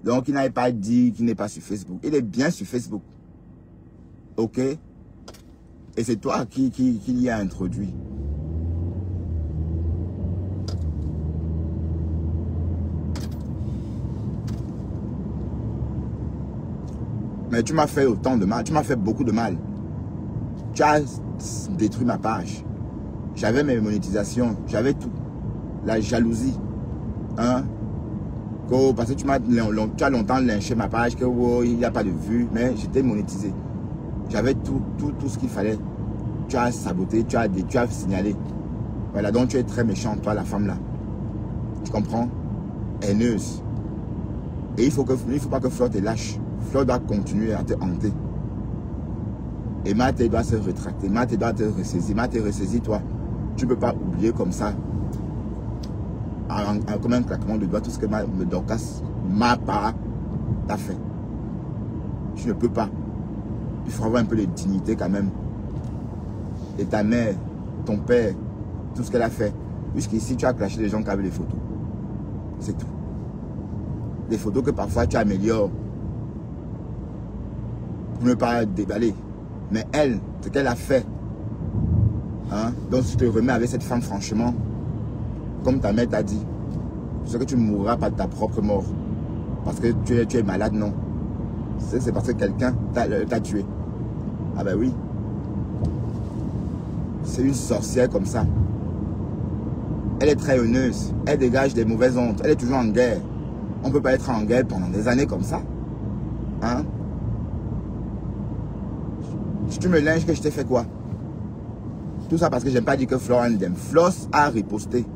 Donc, il n'avait pas dit qu'il n'est pas sur Facebook. Il est bien sur Facebook. OK? Et c'est toi qui l'y a introduit. Mais tu m'as fait autant de mal. Tu m'as fait beaucoup de mal. Tu as détruit ma page. J'avais mes monétisations. J'avais tout. La jalousie. Hein? Parce que tu as longtemps lynché ma page. Que oh, il n'y a pas de vues. Mais j'étais monétisé. J'avais tout ce qu'il fallait. Tu as saboté. Tu as signalé. Voilà. Donc tu es très méchant, toi, la femme là. Tu comprends? Haineuse. Et il faut pas que Fleur te lâche. Fleur doit continuer à te hanter. Et Mathé doit se rétracter. Mathé doit te ressaisir. Mathé, ressaisis toi. Tu ne peux pas oublier comme ça. Comme un claquement de doigts, tout ce que Dorcas, ma part, t'a fait. Tu ne peux pas. Il faut avoir un peu de dignité quand même. Et ta mère, ton père, tout ce qu'elle a fait. Jusqu'ici, tu as clashé les gens qui avaient les photos. C'est tout. Des photos que parfois tu améliores. Pour ne pas déballer. Mais elle, ce qu'elle a fait. Hein? Donc si tu te remets avec cette femme, franchement, comme ta mère t'a dit, tu sais que tu mourras pas de ta propre mort. Parce que tu es malade, non. C'est parce que quelqu'un t'a tué. Ah ben oui. C'est une sorcière comme ça. Elle est très haineuse. Elle dégage des mauvaises ondes. Elle est toujours en guerre. On ne peut pas être en guerre pendant des années comme ça. Hein? Si tu me lynches, que je t'ai fait quoi? Tout ça parce que je n'aime pas dire que Flor Ndem. Floss a riposté.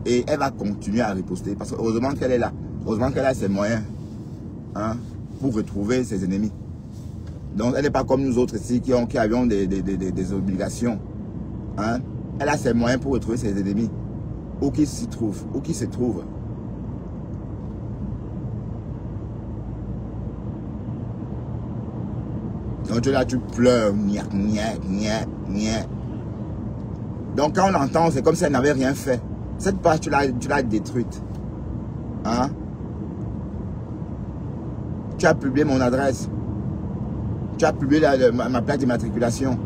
Et elle va continuer à riposter. Parce que heureusement qu'elle est là. Heureusement qu'elle a ses moyens. Hein, pour retrouver ses ennemis. Donc elle n'est pas comme nous autres ici qui avions des obligations. Hein? Elle a ses moyens pour retrouver ses ennemis. Où qu'ils s'y trouvent. Où qu'ils se trouvent. Donc là, tu pleures. Donc quand on entend, c'est comme si elle n'avait rien fait. Cette page, tu l'as détruite. Hein? Tu as publié mon adresse. Tu as publié ma plaque d'immatriculation.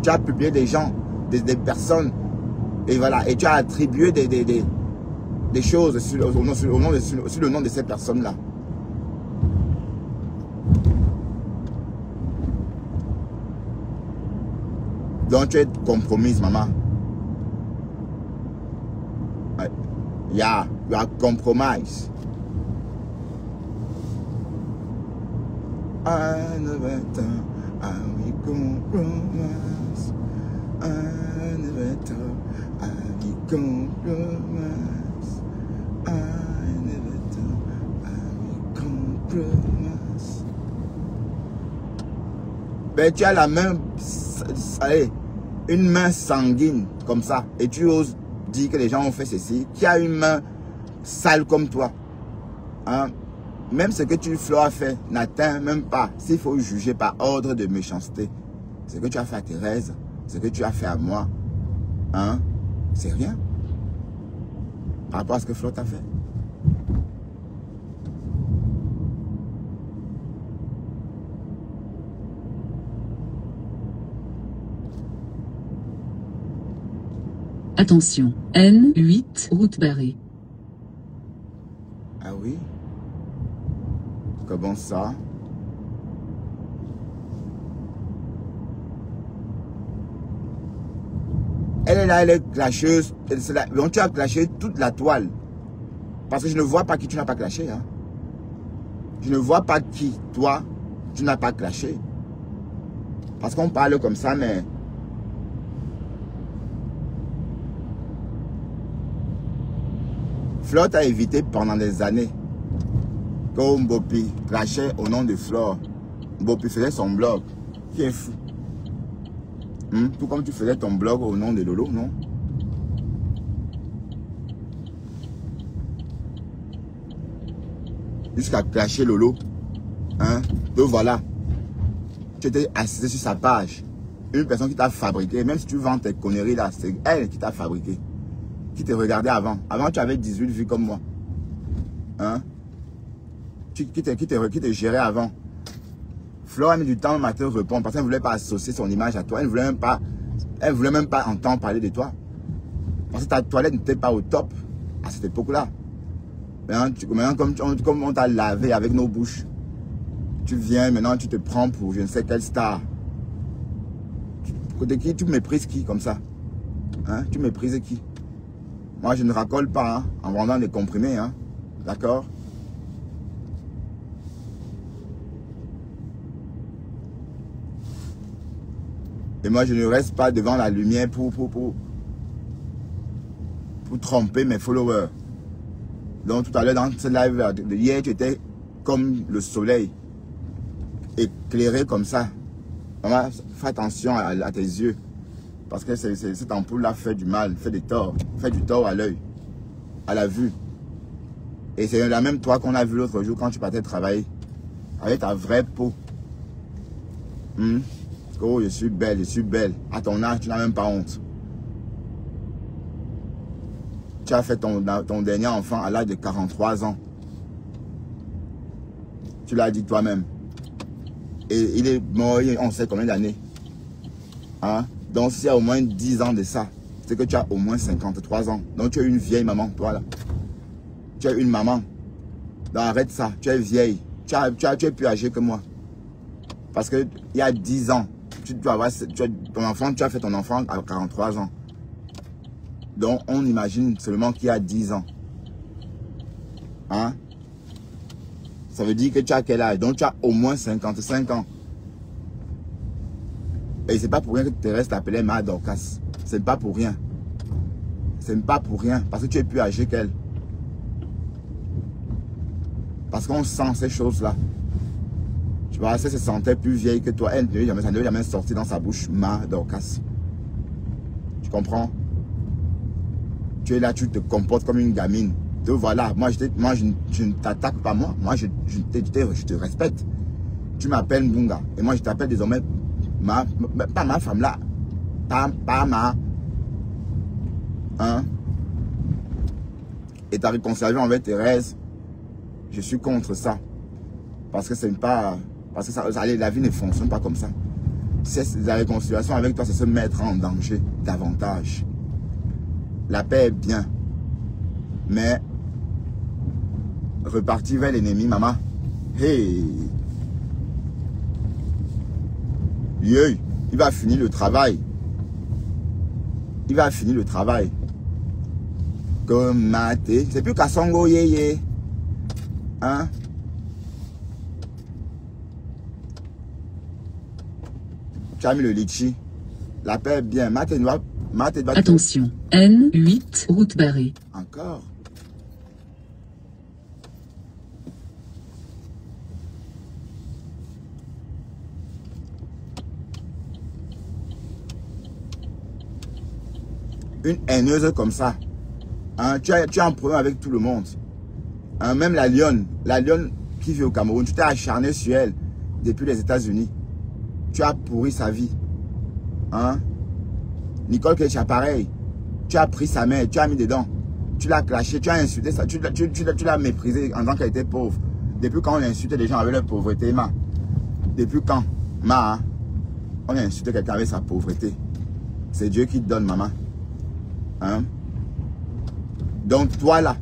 Tu as publié des gens, des personnes. Et voilà. Et tu as attribué des choses sur le nom de ces personnes-là. Donc tu es compromise, maman. Yeah, you are compromised. I never thought I would compromise. I never thought I would compromise. I never thought I would compromise. Ben, tu as la main, allez, une main sanguine comme ça, et tu oses dire que les gens ont fait ceci, qui a une main sale comme toi. Hein? Même ce que tu, Flo, as fait n'atteint même pas, s'il faut juger par ordre de méchanceté. Ce que tu as fait à Thérèse, ce que tu as fait à moi, hein, c'est rien par rapport à ce que Flo t'a fait. Attention, N8, route barrée. Ah oui? Comment ça? Elle est là, elle est clasheuse. Donc tu as clashé toute la toile. Parce que je ne vois pas qui tu n'as pas clashé. Hein. Je ne vois pas qui, toi, tu n'as pas clashé. Parce qu'on parle comme ça, mais... Flore a évité pendant des années que Mbopi crachait au nom de Flore. Mbopi faisait son blog. Qui est fou. Tout comme tu faisais ton blog au nom de Lolo, non? Jusqu'à clasher Lolo. Hein? Donc voilà. Tu étais assisté sur sa page. Une personne qui t'a fabriqué. Même si tu vends tes conneries là, c'est elle qui t'a fabriqué. Qui te regardait avant. Avant, tu avais 18 vues comme moi. Hein? Qui te gérait avant. Flore a mis du temps à te répondre parce qu'elle ne voulait pas associer son image à toi. Elle ne voulait même pas entendre parler de toi. Parce que ta toilette n'était pas au top à cette époque-là. Maintenant, comme on t'a lavé avec nos bouches, tu viens, maintenant tu te prends pour je ne sais quelle star. De qui tu méprises qui comme ça? Hein? Tu méprises qui? Moi, je ne racole pas hein, en vendant des comprimés. Hein? D'accord? Et moi, je ne reste pas devant la lumière pour tromper mes followers. Donc, tout à l'heure, dans ce live de hier, tu étais comme le soleil. Éclairé comme ça. Maman, fais attention à tes yeux. Parce que cette ampoule-là fait du mal, fait du tort. Fait du tort à l'œil, à la vue. Et c'est la même toi qu'on a vu l'autre jour quand tu partais travailler. Avec ta vraie peau. Oh, je suis belle, je suis belle. À ton âge, tu n'as même pas honte. Tu as fait ton dernier enfant à l'âge de 43 ans. Tu l'as dit toi-même. Et il est mort, on sait combien d'années. Hein? Donc, s'il y a au moins 10 ans de ça, c'est que tu as au moins 53 ans. Donc, tu es une vieille maman, toi là. Tu es une maman. Donc, arrête ça. Tu es vieille. Tu es plus âgée que moi. Parce qu'il y a 10 ans, tu as fait ton enfant à 43 ans. Donc, on imagine seulement qu'il y a 10 ans. Hein? Ça veut dire que tu as quel âge? Donc, tu as au moins 55 ans. Et c'est pas pour rien que Thérèse t'appelait Ma Dorcas. C'est pas pour rien. C'est pas pour rien. Parce que tu es plus âgé qu'elle. Parce qu'on sent ces choses-là. Tu vois, elle se sentait plus vieille que toi. Elle ça ne devait jamais sortir dans sa bouche Ma Dorcas. Tu comprends? Tu es là, tu te comportes comme une gamine. Donc voilà, moi je ne t'attaque pas moi. Moi je te respecte. Tu m'appelles Mbunga. Et moi je t'appelle désormais pas ma femme là. Pas ma. Hein? Et ta réconciliation avec Thérèse, je suis contre ça. Parce que c'est pas... Parce que la vie ne fonctionne pas comme ça. La réconciliation avec toi, c'est se mettre en danger davantage. La paix est bien. Mais repartir vers l'ennemi, maman. Hey! Lui, il va finir le travail. Il va finir le travail. Comme maté. C'est plus Kassongo yéyé. Hein? Tu as mis le litchi. La paix est bien. Maté doit... Attention. N8, route barrée. Encore. Une haineuse comme ça. Hein, tu as un problème avec tout le monde. Hein, même la lionne qui vit au Cameroun, tu t'es acharné sur elle depuis les États-Unis. Tu as pourri sa vie. Hein? Nicole Kecha, pareil. Tu as pris sa mère, tu as mis dedans. Tu l'as clashé, tu as insulté ça. Tu l'as méprisé en tant qu'elle était pauvre. Depuis quand on insultait les gens avec leur pauvreté, ma? Depuis quand, ma, hein? On a insulté quelqu'un avec sa pauvreté. C'est Dieu qui te donne, maman. Hein? Donc toi là,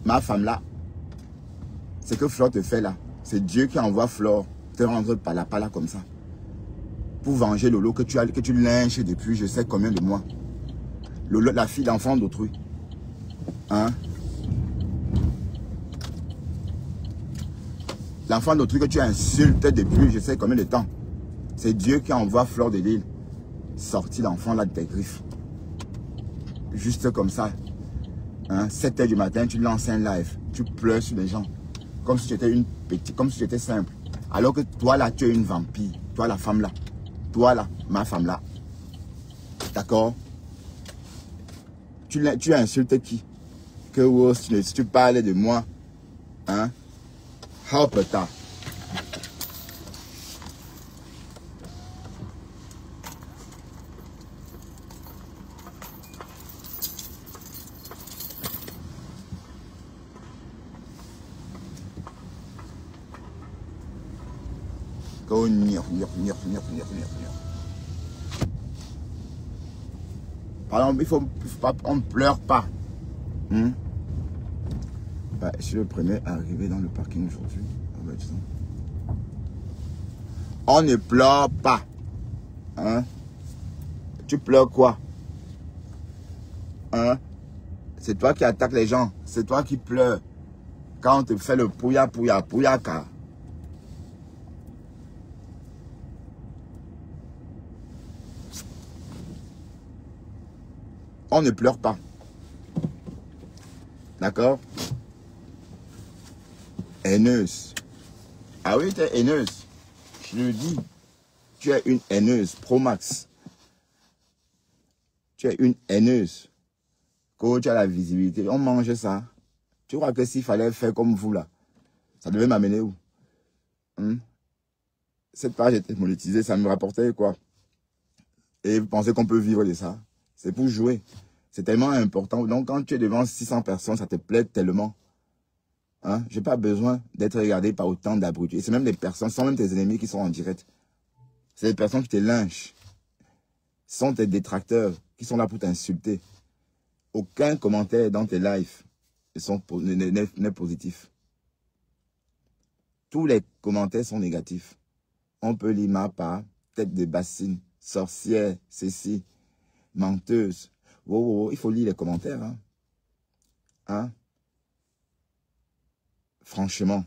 ma femme là, ce que Flore te fait là, c'est Dieu qui envoie Flore te rendre pala comme ça. Pour venger Lolo que tu lynches depuis je sais combien de mois. Lolo, la fille d'enfant d'autrui. Hein? L'enfant d'autrui que tu insultes depuis je sais combien de temps. C'est Dieu qui envoie Flore de Lille sortir l'enfant là de tes griffes. Juste comme ça. Hein? 7 h du matin, tu lances un live. Tu pleures sur les gens. Comme si tu étais une petite, comme si tu étais simple. Alors que toi là, tu es une vampire. Toi la femme là. Toi là, ma femme là. D'accord? Tu insultes qui? Que oh, si tu parlais de moi. Hein? Hop ta. Par exemple, on ne pleure pas. Bah, je suis le premier à arriver dans le parking aujourd'hui. On ne pleure pas. Hein? Tu pleures quoi? Hein? C'est toi qui attaques les gens. C'est toi qui pleures. Quand on te fait le pouya-ka. On ne pleure pas. D'accord? Haineuse. Ah oui, tu es haineuse. Je le dis. Tu es une haineuse. Pro Max. Tu es une haineuse. Quand tu as la visibilité, on mange ça. Tu crois que s'il fallait faire comme vous là, ça devait m'amener où? Cette page était monétisée, ça me rapportait quoi? Et vous pensez qu'on peut vivre de ça? C'est pour jouer. C'est tellement important. Donc, quand tu es devant 600 personnes, ça te plaît tellement. Hein? Je n'ai pas besoin d'être regardé par autant d'abrutis. C'est même des personnes, ce sont même tes ennemis qui sont en direct. C'est des personnes qui te lynchent. Ce sont tes détracteurs qui sont là pour t'insulter. Aucun commentaire dans tes lives n'est positif. Tous les commentaires sont négatifs. On peut lire ma part, tête de bassine, sorcière, ceci, menteuse. Wow, il faut lire les commentaires. Hein? Hein? Franchement.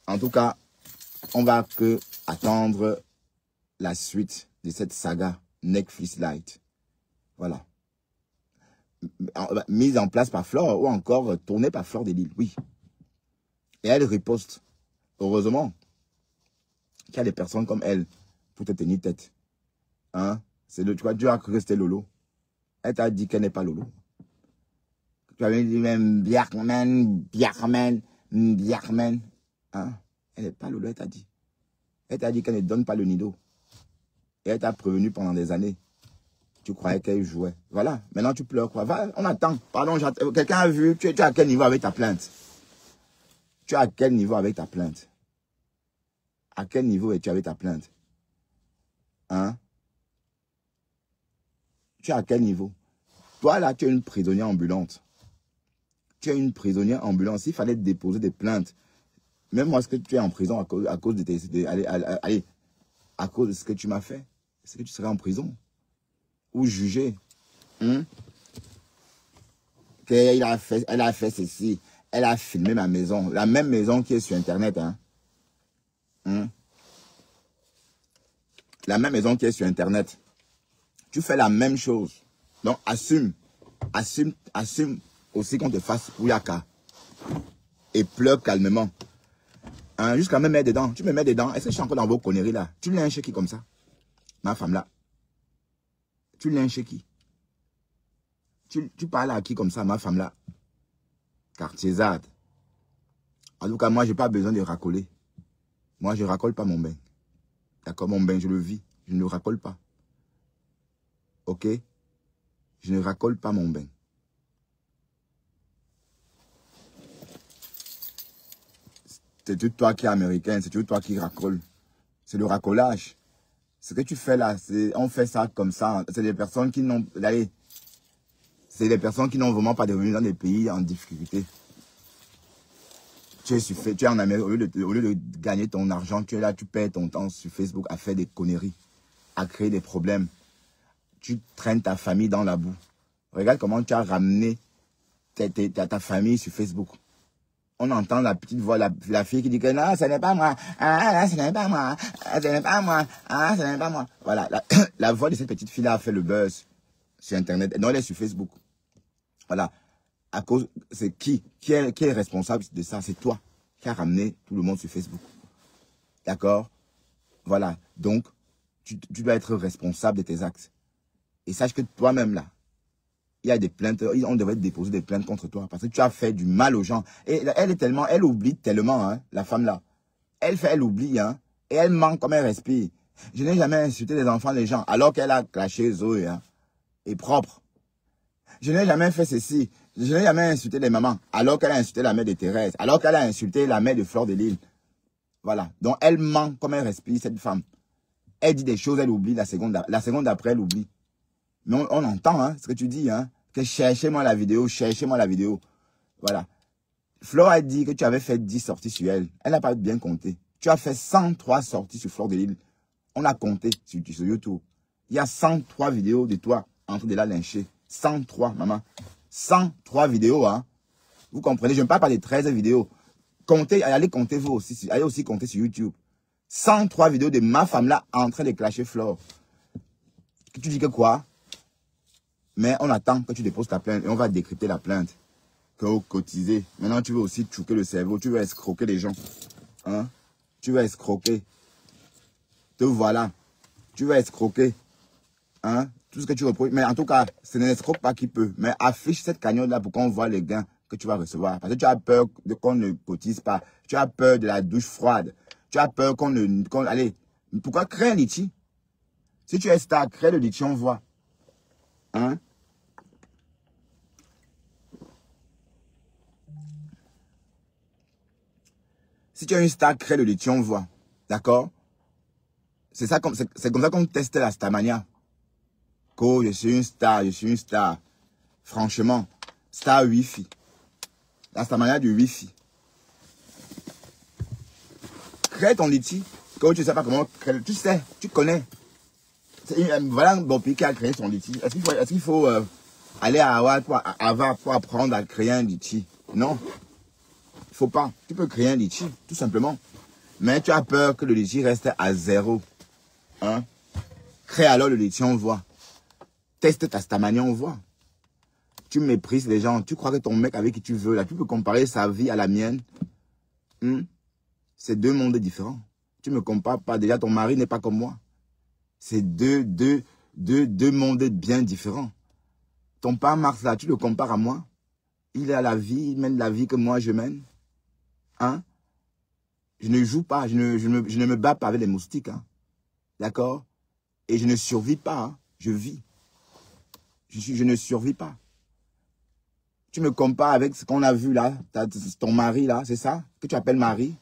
En tout cas, on va que attendre la suite de cette saga Netflix Lite. Voilà. Mise en place par Flore ou encore tournée par Flore de Lille. Oui. Et elle riposte. Heureusement qu'il y a des personnes comme elle pour te tenir tête. Hein? Tu vois, Dieu a cru que c'était Lolo. Elle t'a dit qu'elle n'est pas Lolo. Tu avais dit même Biakman. Hein? Elle n'est pas Lolo, elle t'a dit. Elle t'a dit qu'elle ne donne pas le nido. Et elle t'a prévenu pendant des années. Tu croyais qu'elle jouait. Voilà. Maintenant, tu pleures quoi? Va, on attend. Pardon, quelqu'un a vu. Tu es à quel niveau avec ta plainte? Tu es à quel niveau avec ta plainte? À quel niveau es-tu avec ta plainte? Hein? Tu es à quel niveau? Toi, là, tu es une prisonnière ambulante. Tu es une prisonnière ambulante. S'il fallait déposer des plaintes, même moi, est-ce que tu es en prison à cause de tes... Allez, à cause de ce que tu m'as fait? Est-ce que tu serais en prison? Ou jugé? Elle a fait ceci. Elle a filmé ma maison. La même maison qui est sur Internet. La même maison qui est sur Internet. Tu fais la même chose. Donc, assume. Assume aussi qu'on te fasse Ouyaka. Et pleure calmement. Jusqu'à me mettre dedans. Tu me mets dedans. Est-ce que je suis encore dans vos conneries là? Tu l'as un chez qui comme ça? Ma femme là. Tu l'as un chez qui? Tu parles à qui comme ça, ma femme là? Quartier-zade. En tout cas, moi, je n'ai pas besoin de racoler. Moi, je ne racole pas mon bain. D'accord, mon bain, je le vis. Je ne le racole pas. Ok? Je ne racole pas mon bain. C'est tout toi qui es américain, c'est tout toi qui racole. C'est le racolage. Ce que tu fais là, on fait ça comme ça. C'est des personnes qui n'ont... C'est des personnes qui n'ont vraiment pas de revenus dans des pays en difficulté. Tu es en Amérique, au lieu de gagner ton argent, tu es là, tu perds ton temps sur Facebook à faire des conneries, à créer des problèmes. Tu traînes ta famille dans la boue. Regarde comment tu as ramené ta famille sur Facebook. On entend la petite voix, la fille qui dit que non, ce n'est pas moi, ce n'est pas moi, ce n'est pas moi, ce n'est pas moi. Voilà, la voix de cette petite fille-là a fait le buzz sur Internet. Non, elle est sur Facebook. Voilà. À cause, c'est qui est responsable de ça? C'est toi qui as ramené tout le monde sur Facebook. D'accord? Voilà. Donc, tu dois être responsable de tes actes. Et sache que toi-même, là, il y a des plaintes, on devrait déposer des plaintes contre toi parce que tu as fait du mal aux gens. Et elle oublie tellement, hein, la femme là. Elle oublie, hein, et elle ment comme elle respire. Je n'ai jamais insulté les enfants des gens alors qu'elle a clashé Zoé, hein, et propre. Je n'ai jamais fait ceci. Je n'ai jamais insulté les mamans alors qu'elle a insulté la mère de Thérèse, alors qu'elle a insulté la mère de Fleur de Lille. Voilà. Donc elle ment comme elle respire, cette femme. Elle dit des choses, elle oublie, la seconde d'après, elle oublie. Mais on entend hein, ce que tu dis, hein, que cherchez-moi la vidéo, cherchez-moi la vidéo. Voilà. Flore a dit que tu avais fait 10 sorties sur elle. Elle n'a pas bien compté. Tu as fait 103 sorties sur Fleur de Lille. On a compté sur YouTube. Il y a 103 vidéos de toi en train de la lyncher. 103, maman. 103 vidéos, hein. Vous comprenez, je ne parle pas des 13 vidéos. Comptez, allez compter vous aussi. Allez aussi compter sur YouTube. 103 vidéos de ma femme là en train de clasher Flore. Tu dis que quoi? Mais on attend que tu déposes ta plainte et on va décrypter la plainte. Que vous cotisez. Maintenant, tu veux aussi choquer le cerveau. Tu veux escroquer les gens. Hein? Tu veux escroquer. Te voilà. Tu veux escroquer. Hein? Tout ce que tu reproches. Mais en tout cas, ce n'est escroque pas qui peut. Mais affiche cette cagnotte-là pour qu'on voit les gains que tu vas recevoir. Parce que tu as peur qu'on ne cotise pas. Tu as peur de la douche froide. Tu as peur allez, pourquoi créer un litchi? Si tu es star, crée le litchi, on voit. Hein? Si tu es une star, crée le litchi, on voit. D'accord? C'est comme ça qu'on teste la Starmania. Je suis une star. Franchement, star Wi-Fi. La Starmania du Wi-Fi. Crée ton litchi. Quand tu ne sais pas comment créer, tu sais, tu connais. Voilà un bon qui a créé son litchi. Est-ce qu'il faut aller à Harvard pour apprendre à créer un litchi? Non. Il ne faut pas. Tu peux créer un litchi, tout simplement. Mais tu as peur que le litchi reste à 0. Hein? Crée alors le litchi, on voit. Teste ta Starmania, on voit. Tu méprises les gens. Tu crois que ton mec avec qui tu veux, là, tu peux comparer sa vie à la mienne. C'est deux mondes différents. Tu ne me compares pas. Déjà, ton mari n'est pas comme moi. C'est deux mondes bien différents. Ton père Mars, là, tu le compares à moi. Il a la vie, il mène la vie que moi, je mène. Hein? Je ne joue pas, je ne me bats pas avec les moustiques. Hein? D'accord? Et je ne survis pas, hein? Je vis. Je ne survis pas. Tu me compares avec ce qu'on a vu là, ton mari là, c'est ça? Que tu appelles mari?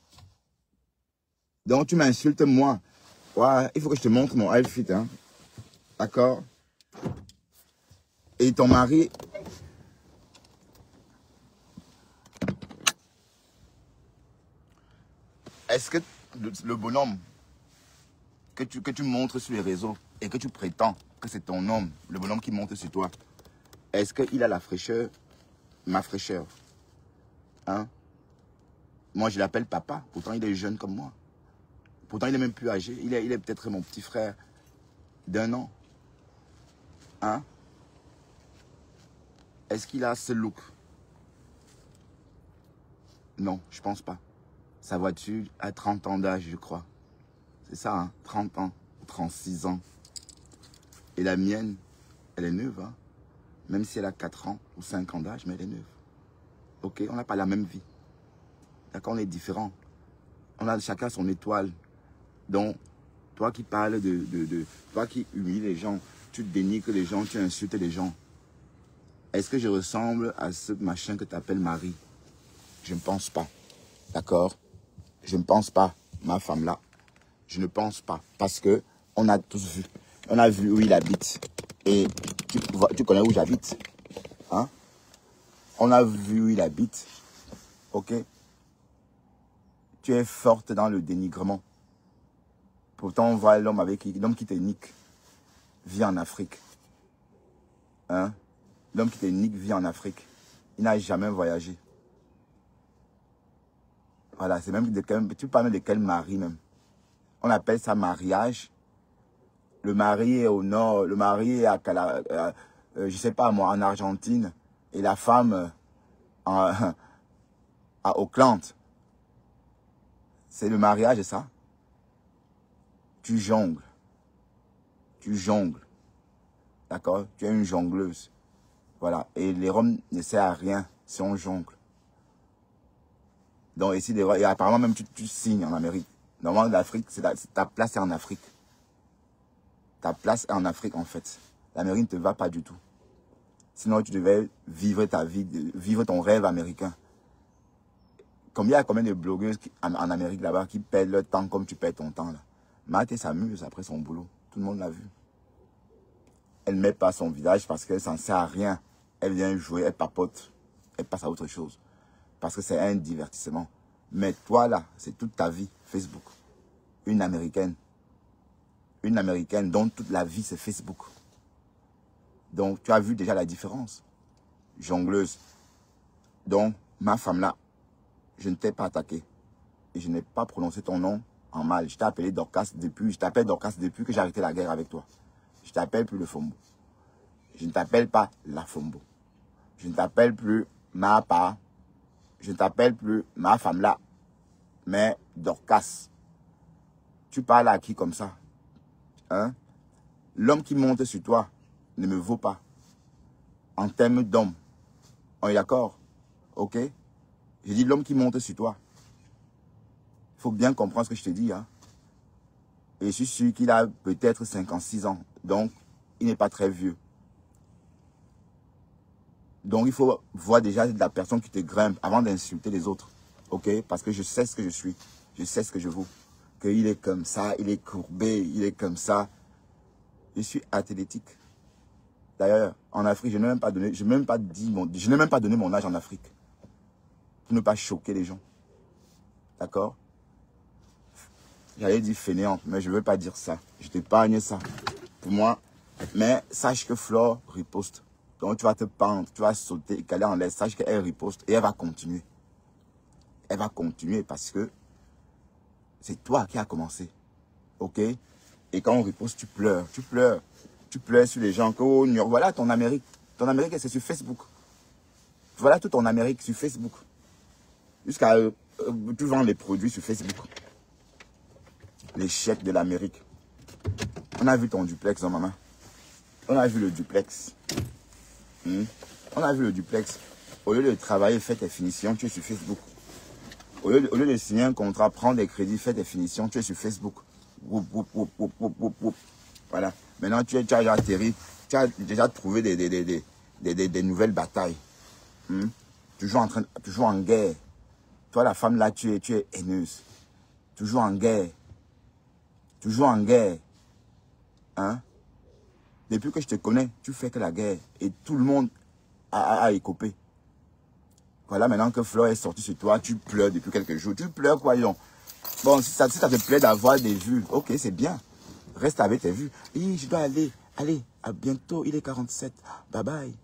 Donc, tu m'insultes, moi. Ouais, il faut que je te montre mon outfit, hein. D'accord? Et ton mari... Est-ce que le bonhomme que tu montres sur les réseaux et que tu prétends que c'est ton homme, le bonhomme qui monte sur toi, est-ce qu'il a la fraîcheur, ma fraîcheur? Hein? Moi, je l'appelle papa. Pourtant, il est jeune comme moi. Pourtant, il est même plus âgé. Il est peut-être mon petit frère d'1 an. Hein? Est-ce qu'il a ce look? Non, je pense pas. Sa voiture a 30 ans d'âge, je crois. C'est ça, hein? 30 ans, 36 ans. Et la mienne, elle est neuve, hein? Même si elle a 4 ans ou 5 ans d'âge, mais elle est neuve. Ok, on n'a pas la même vie. D'accord, on est différents. On a chacun son étoile. Donc, toi qui parles toi qui humilies les gens, tu dénigres les gens, tu insultes les gens. Est-ce que je ressemble à ce machin que tu appelles Marie? Je ne pense pas. D'accord? Je ne pense pas, ma femme là. Je ne pense pas. Parce que on a tous vu. On a vu où il habite. Et tu connais où j'habite? Hein? On a vu où il habite. Ok? Tu es forte dans le dénigrement. Pourtant, on voit l'homme qui te nique vit en Afrique. Hein? L'homme qui te nique vit en Afrique. Il n'a jamais voyagé. Voilà, c'est même tu parles de quel mari même? On appelle ça mariage. Le mari est au nord, le mari est à je sais pas moi, en Argentine. Et la femme à Auckland. C'est le mariage, ça? Tu jongles. Tu jongles. D'accord? Tu es une jongleuse. Voilà. Et les Roms ne servent à rien si on jongle. Donc ici, et apparemment même tu signes en Amérique. Normalement, l'Afrique, ta place est en Afrique. Ta place est en Afrique, en fait. L'Amérique ne te va pas du tout. Sinon, tu devais vivre ta vie, vivre ton rêve américain. Il y a combien de blogueuses en Amérique là-bas qui perdent leur temps comme tu perds ton temps là. Marthe s'amuse après son boulot. Tout le monde l'a vu. Elle ne met pas son visage parce qu'elle s'en sert à rien. Elle vient jouer, elle papote. Elle passe à autre chose. Parce que c'est un divertissement. Mais toi là, c'est toute ta vie, Facebook. Une Américaine. Une Américaine dont toute la vie c'est Facebook. Donc tu as vu déjà la différence. Jongleuse. Donc ma femme là, je ne t'ai pas attaqué. Et je n'ai pas prononcé ton nom en mal. Je t'ai appelé Dorcas depuis. Je t'appelle Dorcas depuis que j'ai arrêté la guerre avec toi. Je t'appelle plus le Fombo. Je ne t'appelle pas la Fombo. Je ne t'appelle plus ma part. Je ne t'appelle plus ma femme là. Mais Dorcas. Tu parles à qui comme ça? Hein? L'homme qui monte sur toi ne me vaut pas. En termes d'homme. On est d'accord? Ok? J'ai dit l'homme qui monte sur toi. Il faut bien comprendre ce que je te dis. Hein? Et je suis sûr qu'il a peut-être 56 ans. Donc, il n'est pas très vieux. Donc, il faut voir déjà la personne qui te grimpe avant d'insulter les autres. Ok? Parce que je sais ce que je suis. Je sais ce que je vaux. Qu'il est comme ça, il est courbé, il est comme ça. Je suis athlétique. D'ailleurs, en Afrique, je n'ai même pas donné, je n'ai même pas donné mon âge en Afrique. Pour ne pas choquer les gens. D'accord? J'allais dire fainéante, mais je ne veux pas dire ça. Je t'épargne ça. Pour moi. Mais sache que Flore riposte. Donc tu vas te pendre, tu vas sauter, caler en l'air. Sache qu'elle riposte et elle va continuer. Elle va continuer parce que c'est toi qui as commencé. Ok? Et quand on riposte, tu pleures. Tu pleures. Tu pleures sur les gens. Oh, voilà ton Amérique. Ton Amérique, c'est sur Facebook. Voilà tout ton Amérique sur Facebook. Jusqu'à... tu vends les produits sur Facebook. Les chèques de l'Amérique. On a vu ton duplex, non, maman? On a vu le duplex. On a vu le duplex. Au lieu de travailler, fais tes finitions, tu es sur Facebook. Au lieu de signer un contrat, prendre des crédits, fais tes finitions, tu es sur Facebook. Voilà. Maintenant, tu as déjà atterri. Tu as déjà trouvé des nouvelles batailles. Toujours en guerre. Toi, la femme là, tu es haineuse. Toujours en guerre. Toujours en guerre. Hein? Depuis que je te connais, tu fais que la guerre. Et tout le monde a écopé. Voilà, maintenant que Flore est sortie sur toi, tu pleures depuis quelques jours. Tu pleures quoi, Yon? Bon, si ça te plaît d'avoir des vues, ok, c'est bien. Reste avec tes vues. Oui, je dois aller. Allez, à bientôt. Il est 47. Bye bye.